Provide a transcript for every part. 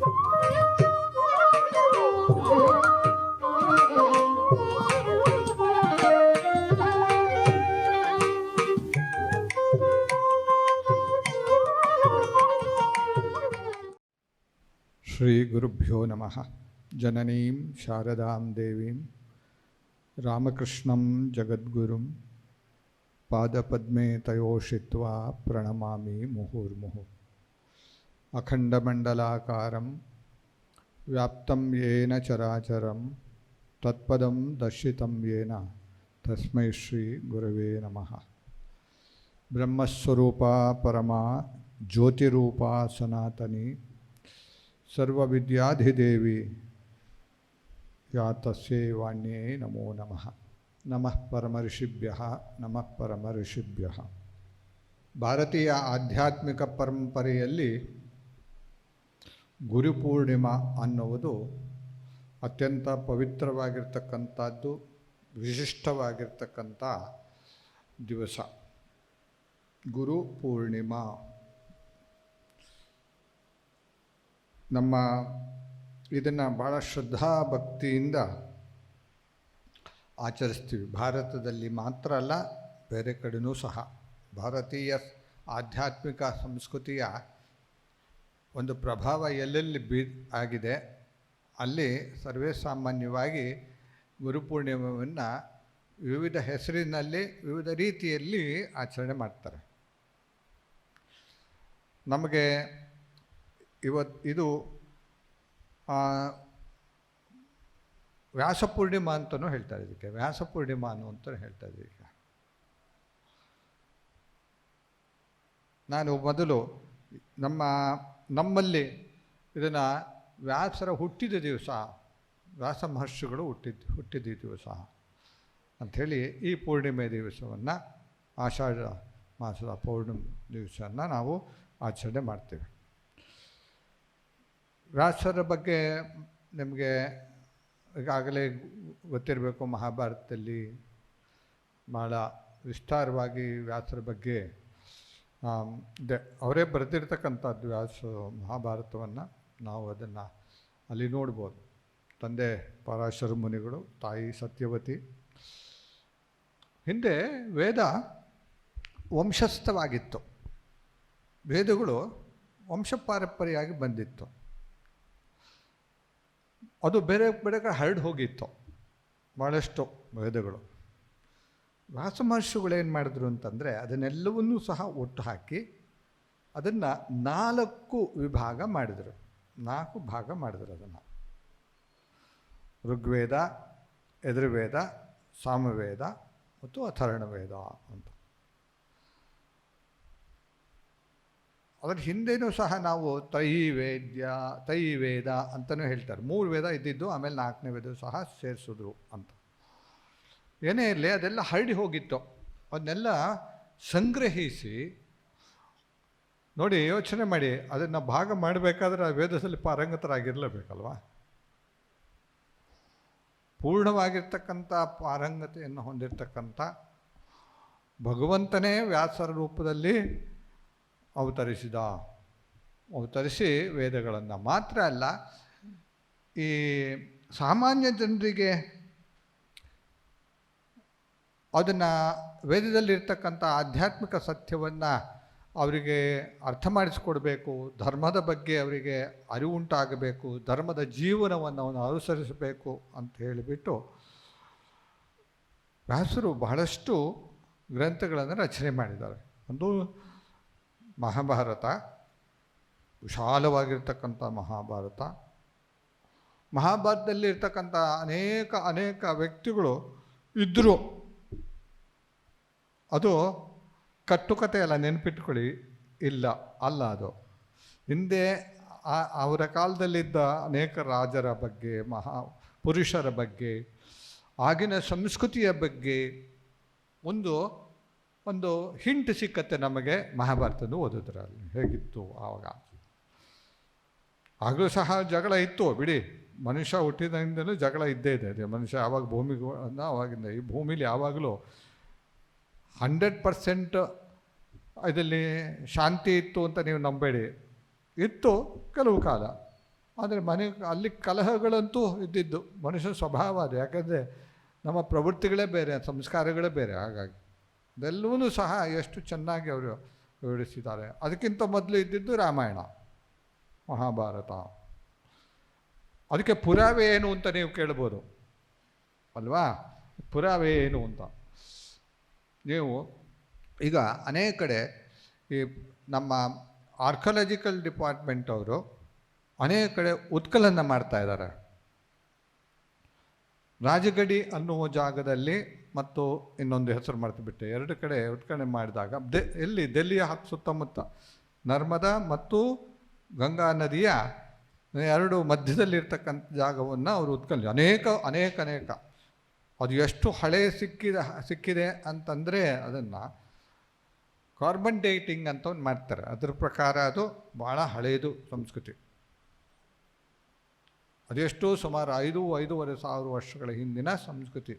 ಶ್ರೀ ಗುರುಭ್ಯೋ ನಮಃ. ಜನನೀಂ ಶಾರದಾಂ ದೇವೀಂ ರಾಮಕೃಷ್ಣಂ ಜಗದ್ಗುರುಂ ಪಾದಪದ್ಮೇ ತಯೋಷಿತ್ವಾ ಪ್ರಣಮಾಮಿ ಮುಹುರ್ಮುಹು. ಅಖಂಡಮಂಡಲಾಕಾರಂ ವ್ಯಾಪ್ತಂ ಯೇನ ಚರಾಚರಂ ತತ್ಪದಂ ದರ್ಶಿತಂ ಯೇನ ತಸ್ಮೈ ಶ್ರೀ ಗುರವೇ ನಮಃ. ಬ್ರಹ್ಮಸ್ವರೂಪ ಪರಮಾ ಜ್ಯೋತಿರೂಪ ಸನಾತನಿ ಸರ್ವವಿದ್ಯಾಧಿದೇವಿ ಯಾ ತಸ್ಯೈ ವಾಣ್ಯೈ ನಮೋ ನಮಃ. ನಮಃ ಪರಮಋಷಿಭ್ಯಃ ನಮಃ ಪರಮಋಷಿಭ್ಯಃ. ಭಾರತೀಯ ಆಧ್ಯಾತ್ಮಿಕ ಪರಂಪರೆಯಲ್ಲಿ ಗುರುಪೂರ್ಣಿಮಾ ಅನ್ನುವುದು ಅತ್ಯಂತ ಪವಿತ್ರವಾಗಿರ್ತಕ್ಕಂಥದ್ದು, ವಿಶಿಷ್ಟವಾಗಿರ್ತಕ್ಕಂಥ ದಿವಸ. ಗುರುಪೂರ್ಣಿಮಾ ನಮ್ಮ ಇದನ್ನು ಭಾಳ ಶ್ರದ್ಧಾ ಭಕ್ತಿಯಿಂದ ಆಚರಿಸ್ತೀವಿ. ಭಾರತದಲ್ಲಿ ಮಾತ್ರ ಅಲ್ಲ, ಬೇರೆ ಕಡೆಯೂ ಸಹ. ಭಾರತೀಯ ಆಧ್ಯಾತ್ಮಿಕ ಸಂಸ್ಕೃತಿಯ ಒಂದು ಪ್ರಭಾವ ಎಲ್ಲೆಲ್ಲಿ ಆಗಿದೆ ಅಲ್ಲಿ ಸರ್ವೇ ಸಾಮಾನ್ಯವಾಗಿ ಗುರುಪೂರ್ಣಿಮೆಯನ್ನು ವಿವಿಧ ಹೆಸರಿನಲ್ಲಿ ವಿವಿಧ ರೀತಿಯಲ್ಲಿ ಆಚರಣೆ ಮಾಡ್ತಾರೆ. ನಮಗೆ ಇದು ವ್ಯಾಸಪೂರ್ಣಿಮಾ ಅಂತಲೂ ಹೇಳ್ತಾರೆ. ಇದಕ್ಕೆ ವ್ಯಾಸಪೂರ್ಣಿಮಾ ಅನ್ನುವಂತ ಹೇಳ್ತಾ ಇದ್ದೀವಿ. ಈಗ ನಾನು ಮೊದಲು ನಮ್ಮಲ್ಲಿ ಇದನ್ನು ವ್ಯಾಸರ ಹುಟ್ಟಿದ ದಿವಸ, ವ್ಯಾಸ ಮಹರ್ಷಿಗಳು ಹುಟ್ಟಿದ ದಿವಸ ಅಂಥೇಳಿ ಈ ಪೂರ್ಣಿಮೆ ದಿವಸವನ್ನು, ಆಷಾಢ ಮಾಸದ ಪೌರ್ಣಿಮೆ ದಿವಸವನ್ನು ನಾವು ಆಚರಣೆ ಮಾಡ್ತೇವೆ. ವ್ಯಾಸರ ಬಗ್ಗೆ ನಿಮಗೆ ಈಗಾಗಲೇ ಗೊತ್ತಿರಬೇಕು. ಮಹಾಭಾರತದಲ್ಲಿ ಭಾಳ ವಿಸ್ತಾರವಾಗಿ ವ್ಯಾಸರ ಬಗ್ಗೆ ಅವರೇ ಬರೆದಿರ್ತಕ್ಕಂಥದ್ದು. ವ್ಯಾಸ ಮಹಾಭಾರತವನ್ನು ನಾವು ಅದನ್ನು ಅಲ್ಲಿ ನೋಡ್ಬೋದು. ತಂದೆ ಪರಾಶರ ಮುನಿಗಳು, ತಾಯಿ ಸತ್ಯವತಿ. ಹಿಂದೆ ವೇದ ವಂಶಸ್ಥವಾಗಿತ್ತು. ವೇದಗಳು ವಂಶಪಾರಂಪರೆಯಾಗಿ ಬಂದಿತ್ತು. ಅದು ಬೇರೆ ಬೇರೆ ಹರಡು ಹೋಗಿತ್ತು ಭಾಳಷ್ಟು ವೇದಗಳು. ವ್ಯಾಸ ಮಹರ್ಷಿಗಳು ಏನು ಮಾಡಿದ್ರು ಅಂತಂದರೆ ಅದನ್ನೆಲ್ಲವನ್ನೂ ಸಹ ಒಟ್ಟು ಹಾಕಿ ಅದನ್ನು 4 ವಿಭಾಗ ಮಾಡಿದರು. 4 ಭಾಗ ಮಾಡಿದರು ಅದನ್ನು. ಋಗ್ವೇದ, ಯಜುರ್ವೇದ, ಸಾಮವೇದ ಮತ್ತು ಅಥರ್ವಣವೇದ ಅಂತ. ಅದರ ಹಿಂದೆಯೂ ಸಹ ನಾವು ತ್ರೈವೇದ ಅಂತಲೂ ಹೇಳ್ತಾರೆ. 3 ವೇದ ಇದ್ದಿದ್ದು, ಆಮೇಲೆ 4ನೇ ವೇದ ಸಹ ಸೇರಿಸಿದ್ರು ಅಂತ. ಏನೇ ಇರಲಿ, ಅದೆಲ್ಲ ಹರಡಿ ಹೋಗಿತ್ತು. ಅದನ್ನೆಲ್ಲ ಸಂಗ್ರಹಿಸಿ ನೋಡಿ, ಯೋಚನೆ ಮಾಡಿ, ಅದನ್ನು ಭಾಗ ಮಾಡಬೇಕಾದ್ರೆ ಆ ವೇದದಲ್ಲಿ ಪಾರಂಗತರಾಗಿರಲೇಬೇಕಲ್ವ. ಪೂರ್ಣವಾಗಿರ್ತಕ್ಕಂಥ ಪಾರಂಗತೆಯನ್ನು ಹೊಂದಿರತಕ್ಕಂಥ ಭಗವಂತನೇ ವ್ಯಾಸರ ರೂಪದಲ್ಲಿ ಅವತರಿಸಿ ವೇದಗಳನ್ನು ಮಾತ್ರ ಅಲ್ಲ, ಈ ಸಾಮಾನ್ಯ ಜನರಿಗೆ ಅದನ್ನು ವೇದದಲ್ಲಿರ್ತಕ್ಕಂಥ ಆಧ್ಯಾತ್ಮಿಕ ಸತ್ಯವನ್ನು ಅವರಿಗೆ ಅರ್ಥ ಮಾಡಿಸ್ಕೊಡ್ಬೇಕು, ಧರ್ಮದ ಬಗ್ಗೆ ಅವರಿಗೆ ಅರಿವುಂಟಾಗಬೇಕು, ಧರ್ಮದ ಜೀವನವನ್ನು ಅವನು ಅನುಸರಿಸಬೇಕು ಅಂತ ಹೇಳಿಬಿಟ್ಟು ವ್ಯಾಸರು ಬಹಳಷ್ಟು ಗ್ರಂಥಗಳನ್ನು ರಚನೆ ಮಾಡಿದ್ದಾರೆ. ಒಂದು ಮಹಾಭಾರತ, ವಿಶಾಲವಾಗಿರ್ತಕ್ಕಂಥ ಮಹಾಭಾರತ. ಮಹಾಭಾರತದಲ್ಲಿರ್ತಕ್ಕಂಥ ಅನೇಕ ವ್ಯಕ್ತಿಗಳು ಇದ್ದರು. ಅದು ಕಟ್ಟುಕತೆ ಅಲ್ಲ, ನೆನಪಿಟ್ಕೊಳ್ಳಿ. ಅಲ್ಲ ಅದು ಹಿಂದೆ ಅವರ ಕಾಲದಲ್ಲಿದ್ದ ಅನೇಕ ರಾಜರ ಬಗ್ಗೆ, ಪುರುಷರ ಬಗ್ಗೆ, ಆಗಿನ ಸಂಸ್ಕೃತಿಯ ಬಗ್ಗೆ ಒಂದು ಹಿಂಟ್ ಸಿಕ್ಕತ್ತೆ ನಮಗೆ ಮಹಾಭಾರತದ ಓದಿದ್ರಲ್ಲಿ. ಹೇಗಿತ್ತು ಆವಾಗ? ಆಗಲೂ ಸಹ ಜಗಳ ಇತ್ತು ಬಿಡಿ. ಮನುಷ್ಯ ಹುಟ್ಟಿದಿಂದಲೂ ಜಗಳ ಇದ್ದೇ ಇದೆ. ಮನುಷ್ಯ ಯಾವಾಗ ಆವಾಗಿಂದ ಈ ಭೂಮಿಲಿ ಯಾವಾಗಲೂ 100% ಇದರಲ್ಲಿ ಶಾಂತಿ ಇತ್ತು ಅಂತ ನೀವು ನಂಬೇಡಿ. ಇತ್ತು ಕೆಲವು ಕಾಲ, ಆದರೆ ಅಲ್ಲಿ ಕಲಹಗಳಂತೂ ಇದ್ದಿದ್ದು ಮನುಷ್ಯನ ಸ್ವಭಾವ ಅದು. ಯಾಕಂದರೆ ನಮ್ಮ ಪ್ರವೃತ್ತಿಗಳೇ ಬೇರೆ, ಸಂಸ್ಕಾರಗಳೇ ಬೇರೆ. ಹಾಗಾಗಿ ಅದೆಲ್ಲವೂ ಸಹ ಎಷ್ಟು ಚೆನ್ನಾಗಿ ಅವರು ವಿವರಿಸಿದ್ದಾರೆ. ಅದಕ್ಕಿಂತ ಮೊದಲು ಇದ್ದಿದ್ದು ರಾಮಾಯಣ, ಮಹಾಭಾರತ. ಅದಕ್ಕೆ ಪುರಾವೆ ಏನು ಅಂತ ನೀವು ಕೇಳ್ಬೋದು ಅಲ್ವಾ? ಪುರಾವೆ ಏನು ಅಂತ ನೀವು ಈಗ ಅನೇಕ ಕಡೆ ಈ ನಮ್ಮ ಆರ್ಕಿಯಾಲಜಿಕಲ್ ಡಿಪಾರ್ಟ್ಮೆಂಟ್ ಅವರು ಅನೇಕ ಕಡೆ ಉತ್ಖನನ ಮಾಡ್ತಾ ಇದ್ದಾರೆ. ರಾಜಗಡಿ ಅನ್ನುವ ಜಾಗದಲ್ಲಿ ಮತ್ತು ಇನ್ನೊಂದು ಹೆಸರು ಮರೆತುಬಿಟ್ಟೆ, ಎರಡು ಕಡೆ ಉತ್ಖನನ ಮಾಡಿದಾಗ ಎಲ್ಲಿ ದೆಹಲಿಯ ಸುತ್ತಮುತ್ತ ನರ್ಮದಾ ಮತ್ತು ಗಂಗಾ ನದಿಯ ಎರಡು ಮಧ್ಯದಲ್ಲಿರ್ತಕ್ಕಂಥ ಜಾಗವನ್ನು ಅವರು ಅನೇಕ ಅದು ಎಷ್ಟು ಹಳೆ ಸಿಕ್ಕಿದೆ ಅಂತಂದರೆ ಅದನ್ನು ಕಾರ್ಬನ್ ಡೇಟಿಂಗ್ ಅಂತ ಒಂದು ಮಾಡ್ತಾರೆ. ಅದ್ರ ಪ್ರಕಾರ ಅದು ಭಾಳ ಹಳೆಯದು ಸಂಸ್ಕೃತಿ. ಅದೆಷ್ಟೋ ಸುಮಾರು 5,500 ವರ್ಷಗಳ ಹಿಂದಿನ ಸಂಸ್ಕೃತಿ.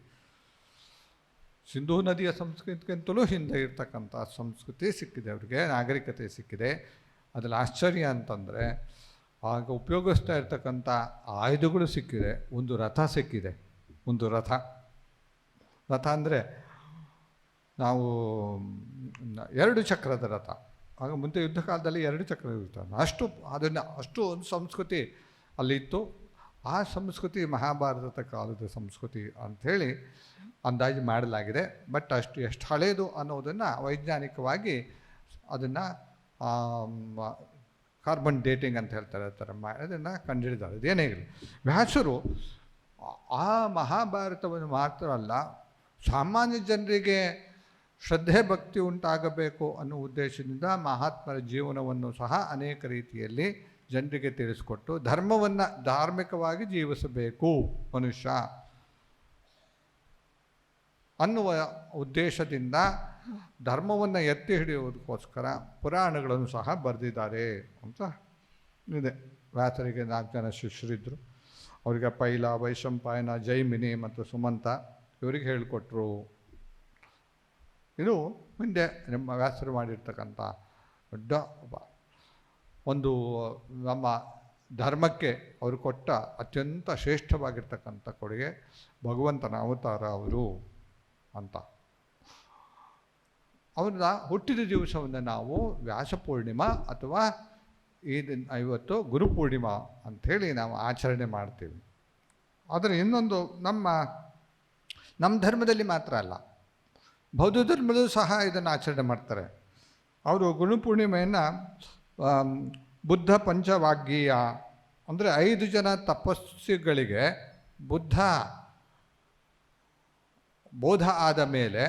ಸಿಂಧೂ ನದಿಯ ಸಂಸ್ಕೃತಿಗಿಂತಲೂ ಹಿಂದೆ ಇರ್ತಕ್ಕಂಥ ಸಂಸ್ಕೃತಿ ಸಿಕ್ಕಿದೆ ಅವರಿಗೆ, ನಾಗರಿಕತೆ ಸಿಕ್ಕಿದೆ. ಅದರಲ್ಲಿ ಆಶ್ಚರ್ಯ ಅಂತಂದರೆ ಆಗ ಉಪಯೋಗಿಸ್ತಾ ಇರ್ತಕ್ಕಂಥ ಆಯುಧಗಳು ಸಿಕ್ಕಿದೆ. ಒಂದು ರಥ ಸಿಕ್ಕಿದೆ. ಒಂದು ರಥ ಅಂದರೆ ನಾವು 2 ಚಕ್ರದ ರಥ. ಆಗ ಮುಂದೆ ಯುದ್ಧ ಕಾಲದಲ್ಲಿ 2 ಚಕ್ರ ಇರ್ತಾರೆ. ಅಷ್ಟು ಒಂದು ಸಂಸ್ಕೃತಿ ಅಲ್ಲಿತ್ತು. ಆ ಸಂಸ್ಕೃತಿ ಮಹಾಭಾರತದ ಕಾಲದ ಸಂಸ್ಕೃತಿ ಅಂಥೇಳಿ ಅಂದಾಜು ಮಾಡಲಾಗಿದೆ. ಬಟ್ ಎಷ್ಟು ಹಳೆಯದು ಅನ್ನೋದನ್ನು ವೈಜ್ಞಾನಿಕವಾಗಿ ಅದನ್ನು ಕಾರ್ಬನ್ ಡೇಟಿಂಗ್ ಅಂತ ಹೇಳ್ತಾರೆ, ಆ ಥರ ಅದನ್ನು ಕಂಡುಹಿಡಿದಾರೆ. ಅದೇನೇ ಇರಲಿ, ವ್ಯಾಸರು ಆ ಮಹಾಭಾರತವನ್ನು ಮಾತ್ರ ಅಲ್ಲ, ಸಾಮಾನ್ಯ ಜನರಿಗೆ ಶ್ರದ್ಧೆ ಭಕ್ತಿ ಉಂಟಾಗಬೇಕು ಅನ್ನೋ ಉದ್ದೇಶದಿಂದ ಮಹಾತ್ಮರ ಜೀವನವನ್ನು ಸಹ ಅನೇಕ ರೀತಿಯಲ್ಲಿ ಜನರಿಗೆ ತಿಳಿಸ್ಕೊಟ್ಟು ಧರ್ಮವನ್ನು ಧಾರ್ಮಿಕವಾಗಿ ಜೀವಿಸಬೇಕು ಮನುಷ್ಯ ಅನ್ನುವ ಉದ್ದೇಶದಿಂದ ಧರ್ಮವನ್ನು ಎತ್ತಿ ಹಿಡಿಯುವುದಕ್ಕೋಸ್ಕರ ಪುರಾಣಗಳನ್ನು ಸಹ ಬರೆದಿದ್ದಾರೆ ಅಂತ ಇದೆ. ವ್ಯಾಸರಿಗೆ 4 ಜನ ಶಿಷ್ಯರಿದ್ದರು. ಅವರಿಗೆ ಪೈಲ, ವೈಶಂಪಾಯನ, ಜೈಮಿನಿ ಮತ್ತು ಸುಮಂತ ಇವರಿಗೆ ಹೇಳಿಕೊಟ್ರು. ಇದು ಮುಂದೆ ನಮ್ಮ ವ್ಯಾಸರು ಮಾಡಿರ್ತಕ್ಕಂಥ ದೊಡ್ಡ ಒಂದು ನಮ್ಮ ಧರ್ಮಕ್ಕೆ ಅವರು ಕೊಟ್ಟ ಅತ್ಯಂತ ಶ್ರೇಷ್ಠವಾಗಿರ್ತಕ್ಕಂಥ ಕೊಡುಗೆ. ಭಗವಂತನ ಅವತಾರ ಅವರು ಅಂತ. ಅವರ ಹುಟ್ಟಿದ ದಿವಸವನ್ನು ನಾವು ವ್ಯಾಸ ಪೂರ್ಣಿಮಾ ಅಥವಾ ಇವತ್ತು ಗುರುಪೂರ್ಣಿಮಾ ಅಂಥೇಳಿ ನಾವು ಆಚರಣೆ ಮಾಡ್ತೀವಿ. ಆದರೆ ಇನ್ನೊಂದು ನಮ್ಮ ಧರ್ಮದಲ್ಲಿ ಮಾತ್ರ ಅಲ್ಲ, ಬೌದ್ಧ ಧರ್ಮದಲ್ಲೂ ಸಹ ಇದನ್ನು ಆಚರಣೆ ಮಾಡ್ತಾರೆ. ಅವರು ಗುರುಪೂರ್ಣಿಮೆಯನ್ನು ಬುದ್ಧ ಪಂಚವಾಗ್ಗೀಯ ಅಂದರೆ 5 ಜನ ತಪಸ್ವಿಗಳಿಗೆ ಬುದ್ಧ ಬೋಧ ಆದ ಮೇಲೆ,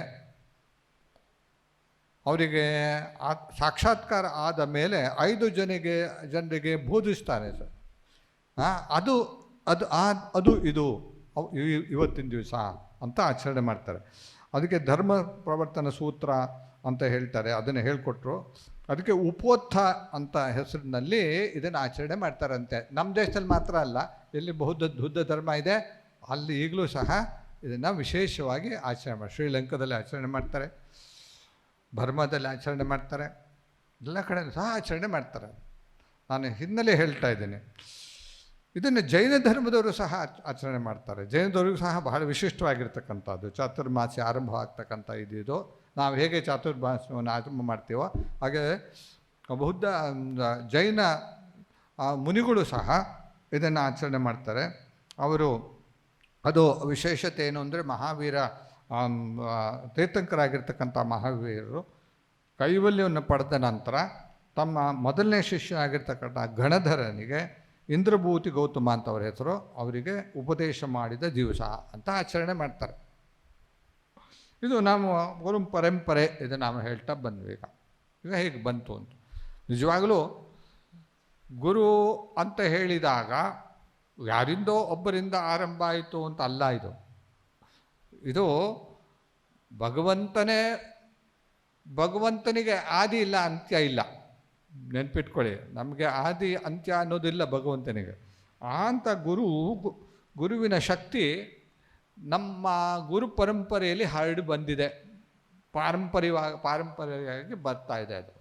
ಅವರಿಗೆ ಸಾಕ್ಷಾತ್ಕಾರ ಆದ ಮೇಲೆ 5 ಜನರಿಗೆ ಬೋಧಿಸ್ತಾನೆ ಸರ್. ಅದು ಇದು ಇವತ್ತಿನ ದಿವಸ ಅಂತ ಆಚರಣೆ ಮಾಡ್ತಾರೆ. ಅದಕ್ಕೆ ಧರ್ಮ ಪ್ರವರ್ತನ ಸೂತ್ರ ಅಂತ ಹೇಳ್ತಾರೆ. ಅದನ್ನು ಹೇಳಿಕೊಟ್ರು. ಅದಕ್ಕೆ ಉಪೋತ್ಥ ಅಂತ ಹೆಸರಿನಲ್ಲಿ ಇದನ್ನು ಆಚರಣೆ ಮಾಡ್ತಾರಂತೆ. ನಮ್ಮ ದೇಶದಲ್ಲಿ ಮಾತ್ರ ಅಲ್ಲ, ಎಲ್ಲಿ ಬುದ್ಧ ಧರ್ಮ ಇದೆ ಅಲ್ಲಿ ಈಗಲೂ ಸಹ ಇದನ್ನು ವಿಶೇಷವಾಗಿ ಆಚರಣೆ ಮಾಡ್ತಾರೆ. ಶ್ರೀಲಂಕಾದಲ್ಲಿ ಆಚರಣೆ ಮಾಡ್ತಾರೆ, ಬರ್ಮಾದಲ್ಲಿ ಆಚರಣೆ ಮಾಡ್ತಾರೆ, ಎಲ್ಲ ಕಡೆ ಸಹ ಆಚರಣೆ ಮಾಡ್ತಾರೆ. ನಾನು ಹಿನ್ನೆಲೆ ಹೇಳ್ತಾ ಇದ್ದೀನಿ. ಇದನ್ನು ಜೈನ ಧರ್ಮದವರು ಸಹ ಆಚರಣೆ ಮಾಡ್ತಾರೆ. ಜೈನದವ್ರಿಗೂ ಸಹ ಬಹಳ ವಿಶಿಷ್ಟವಾಗಿರ್ತಕ್ಕಂಥದ್ದು ಚಾತುರ್ಮಾಸಿ ಆರಂಭ ಆಗ್ತಕ್ಕಂಥ ಇದು. ನಾವು ಹೇಗೆ ಚಾತುರ್ಮಾಸವನ್ನು ಆರಂಭ ಮಾಡ್ತೀವೋ ಹಾಗೆ ಬೌದ್ಧ ಜೈನ ಮುನಿಗಳು ಸಹ ಇದನ್ನು ಆಚರಣೆ ಮಾಡ್ತಾರೆ. ಅದು ವಿಶೇಷತೆ ಏನು ಅಂದರೆ, ಮಹಾವೀರ ತೀರ್ಥಂಕರಾಗಿರ್ತಕ್ಕಂಥ ಮಹಾವೀರರು ಕೈವಲ್ಯವನ್ನು ಪಡೆದ ನಂತರ ತಮ್ಮ ಮೊದಲನೇ ಶಿಷ್ಯನಾಗಿರ್ತಕ್ಕಂಥ ಗಣಧರನಿಗೆ ಇಂದ್ರಭೂತಿ ಗೌತಮ ಅಂತ ಅವರ ಹೆಸರು, ಅವರಿಗೆ ಉಪದೇಶ ಮಾಡಿದ ದಿವಸ ಅಂತ ಆಚರಣೆ ಮಾಡ್ತಾರೆ. ಇದು ನಾವು ಗುರು ಪರಂಪರೆ, ಇದು ನಾವು ಹೇಳ್ತಾ ಬಂದ್ವಿ. ಈಗ ಹೇಗೆ ಬಂತು ಅಂತ, ನಿಜವಾಗಲೂ ಗುರು ಅಂತ ಹೇಳಿದಾಗ ಯಾರಿಂದೋ ಒಬ್ಬರಿಂದ ಆರಂಭ ಆಯಿತು ಅಂತ ಅಲ್ಲ. ಇದು ಭಗವಂತನಿಗೆ ಆದಿ ಇಲ್ಲ, ಅಂತ್ಯ ಇಲ್ಲ. ನೆನ್ಪಿಟ್ಕೊಳ್ಳಿ, ನಮಗೆ ಆದಿ ಅಂತ್ಯ ಅನ್ನೋದಿಲ್ಲ ಭಗವಂತನಿಗೆ. ಅಂತ ಗುರುವಿನ ಶಕ್ತಿ ನಮ್ಮ ಗುರು ಪರಂಪರೆಯಲ್ಲಿ ಹರಡಿ ಬಂದಿದೆ. ಪಾರಂಪರ್ಯವಾಗಿ ಬರ್ತಾ ಇದೆ. ಅದು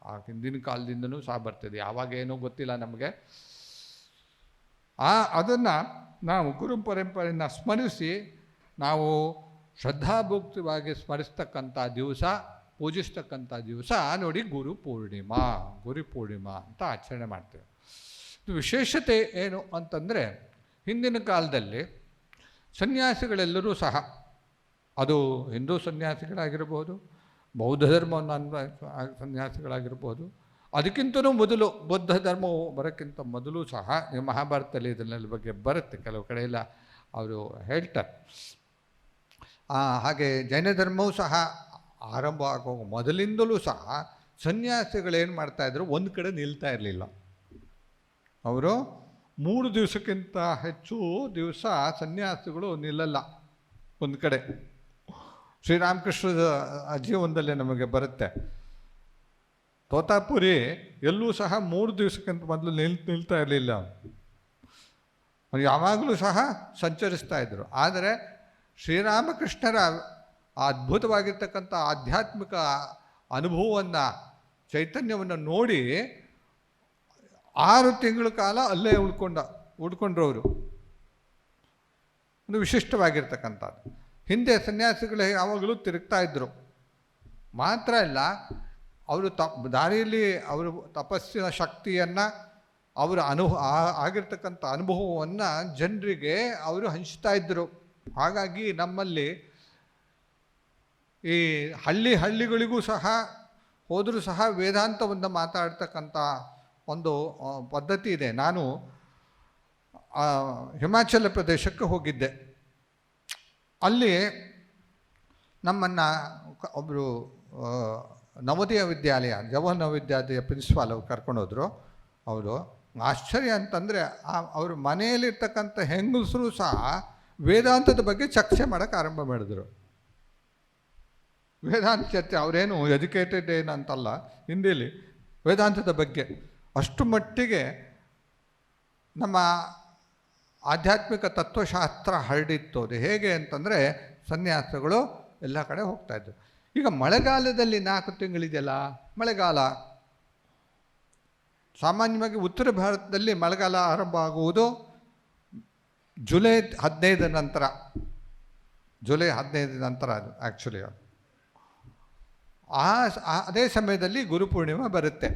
ಆ ಹಿಂದಿನ ಕಾಲದಿಂದನೂ ಸಹ ಬರ್ತಿದೆ. ಯಾವಾಗ ಏನೋ ಗೊತ್ತಿಲ್ಲ ನಮಗೆ. ಅದನ್ನು ನಾವು ಗುರು ಪರಂಪರೆಯನ್ನು ಸ್ಮರಿಸಿ ನಾವು ಶ್ರದ್ಧಾಭಕ್ತಿವಾಗಿ ಸ್ಮರಿಸ್ತಕ್ಕಂಥ ದಿವಸ, ಪೂಜಿಸ್ತಕ್ಕಂಥ ದಿವಸ ನೋಡಿ ಗುರು ಪೂರ್ಣಿಮಾ ಅಂತ ಆಚರಣೆ ಮಾಡ್ತೇವೆ. ಇದು ವಿಶೇಷತೆ ಏನು ಅಂತಂದರೆ, ಹಿಂದಿನ ಕಾಲದಲ್ಲಿ ಸನ್ಯಾಸಿಗಳೆಲ್ಲರೂ ಸಹ, ಅದು ಹಿಂದೂ ಸನ್ಯಾಸಿಗಳಾಗಿರ್ಬೋದು, ಬೌದ್ಧ ಧರ್ಮವನ್ನು ಸನ್ಯಾಸಿಗಳಾಗಿರ್ಬೋದು, ಅದಕ್ಕಿಂತಲೂ ಮೊದಲು ಬೌದ್ಧ ಧರ್ಮವು ಬರೋಕ್ಕಿಂತ ಮೊದಲು ಸಹ ನೀವು ಮಹಾಭಾರತದಲ್ಲಿ ಇದನ್ನೆಲ್ಲ ಬಗ್ಗೆ ಬರುತ್ತೆ, ಕೆಲವು ಕಡೆ ಎಲ್ಲ ಅವರು ಹೇಳ್ತಾರೆ. ಹಾಗೆ ಜೈನ ಧರ್ಮವೂ ಸಹ ಆರಂಭ ಆಗೋ ಮೊದಲಿಂದಲೂ ಸಹ ಸನ್ಯಾಸಿಗಳೇನು ಮಾಡ್ತಾಯಿದ್ರು, ಒಂದು ಕಡೆ ನಿಲ್ತಾ ಇರಲಿಲ್ಲ. ಅವರು 3 ದಿವಸಕ್ಕಿಂತ ಹೆಚ್ಚು ದಿವಸ ಸನ್ಯಾಸಿಗಳು ನಿಲ್ಲಲ್ಲ ಒಂದು ಕಡೆ. ಶ್ರೀರಾಮಕೃಷ್ಣದ ಜೀವನದಲ್ಲೇ ನಮಗೆ ಬರುತ್ತೆ. ತೋತಾಪುರಿ ಎಲ್ಲೂ ಸಹ 3 ದಿವಸಕ್ಕಿಂತ ಮೊದಲು ನಿಲ್ತಾ ಇರಲಿಲ್ಲ. ಅವ್ರು ಯಾವಾಗಲೂ ಸಹ ಸಂಚರಿಸ್ತಾ ಇದ್ದರು. ಆದರೆ ಶ್ರೀರಾಮಕೃಷ್ಣರ ಅದ್ಭುತವಾಗಿರ್ತಕ್ಕಂಥ ಆಧ್ಯಾತ್ಮಿಕ ಅನುಭವವನ್ನು, ಚೈತನ್ಯವನ್ನು ನೋಡಿ 6 ತಿಂಗಳ ಕಾಲ ಅಲ್ಲೇ ಉಳ್ಕೊಂಡ್ರು ಅವರು. ಒಂದು ವಿಶಿಷ್ಟವಾಗಿರ್ತಕ್ಕಂಥದ್ದು. ಹಿಂದೆ ಸನ್ಯಾಸಿಗಳೇ ಯಾವಾಗಲೂ ತಿರುಗ್ತಾ ಇದ್ದರು. ಮಾತ್ರ ಇಲ್ಲ, ಅವರು ದಾರಿಯಲ್ಲಿ ಅವರು ತಪಸ್ಸಿನ ಶಕ್ತಿಯನ್ನು, ಅವರ ಆಗಿರ್ತಕ್ಕಂಥ ಅನುಭವವನ್ನು ಜನರಿಗೆ ಅವರು ಹಂಚ್ತಾ ಇದ್ದರು. ಹಾಗಾಗಿ ನಮ್ಮಲ್ಲಿ ಈ ಹಳ್ಳಿಗಳಿಗೂ ಸಹ ಹೋದರೂ ಸಹ ವೇದಾಂತವನ್ನು ಮಾತಾಡ್ತಕ್ಕಂಥ ಒಂದು ಪದ್ಧತಿ ಇದೆ. ನಾನು ಹಿಮಾಚಲ ಪ್ರದೇಶಕ್ಕೆ ಹೋಗಿದ್ದೆ. ಅಲ್ಲಿ ನಮ್ಮನ್ನು ಒಬ್ಬರು ನವೋದಯ ವಿದ್ಯಾಲಯ, ಜವಾಹರ್ ನವೋದಯ ಪ್ರಿನ್ಸಿಪಾಲ್ ಅವ್ರು ಕರ್ಕೊಂಡೋದ್ರು. ಅವರು ಆಶ್ಚರ್ಯ ಅಂತಂದರೆ, ಅವರು ಮನೆಯಲ್ಲಿರ್ತಕ್ಕಂಥ ಹೆಂಗಸರು ಸಹ ವೇದಾಂತದ ಬಗ್ಗೆ ಚರ್ಚೆ ಮಾಡೋಕ್ಕೆ ಆರಂಭ ಮಾಡಿದ್ರು. ವೇದಾಂತ ಚರ್ಚೆ, ಅವರೇನು ಎಜುಕೇಟೆಡ್ ಏನಂತಲ್ಲ, ಹಿಂದಿಲಿ ವೇದಾಂತದ ಬಗ್ಗೆ ಅಷ್ಟು ಮಟ್ಟಿಗೆ ನಮ್ಮ ಆಧ್ಯಾತ್ಮಿಕ ತತ್ವಶಾಸ್ತ್ರ ಹರಡಿತ್ತು. ಅದು ಹೇಗೆ ಅಂತಂದರೆ, ಸನ್ಯಾಸಿಗಳು ಎಲ್ಲ ಕಡೆ ಹೋಗ್ತಾಯಿದ್ರು. ಈಗ ಮಳೆಗಾಲದಲ್ಲಿ 4 ತಿಂಗಳಿದೆಯಲ್ಲ, ಮಳೆಗಾಲ ಸಾಮಾನ್ಯವಾಗಿ ಉತ್ತರ ಭಾರತದಲ್ಲಿ ಮಳೆಗಾಲ ಆರಂಭ ಆಗುವುದು ಜುಲೈ 15 ನಂತರ. ಜುಲೈ 15 ನಂತರ ಅದು ಆ್ಯಕ್ಚುಲಿ. ಅದೇ ಸಮಯದಲ್ಲಿ ಗುರುಪೂರ್ಣಿಮೆ ಬರುತ್ತೆ.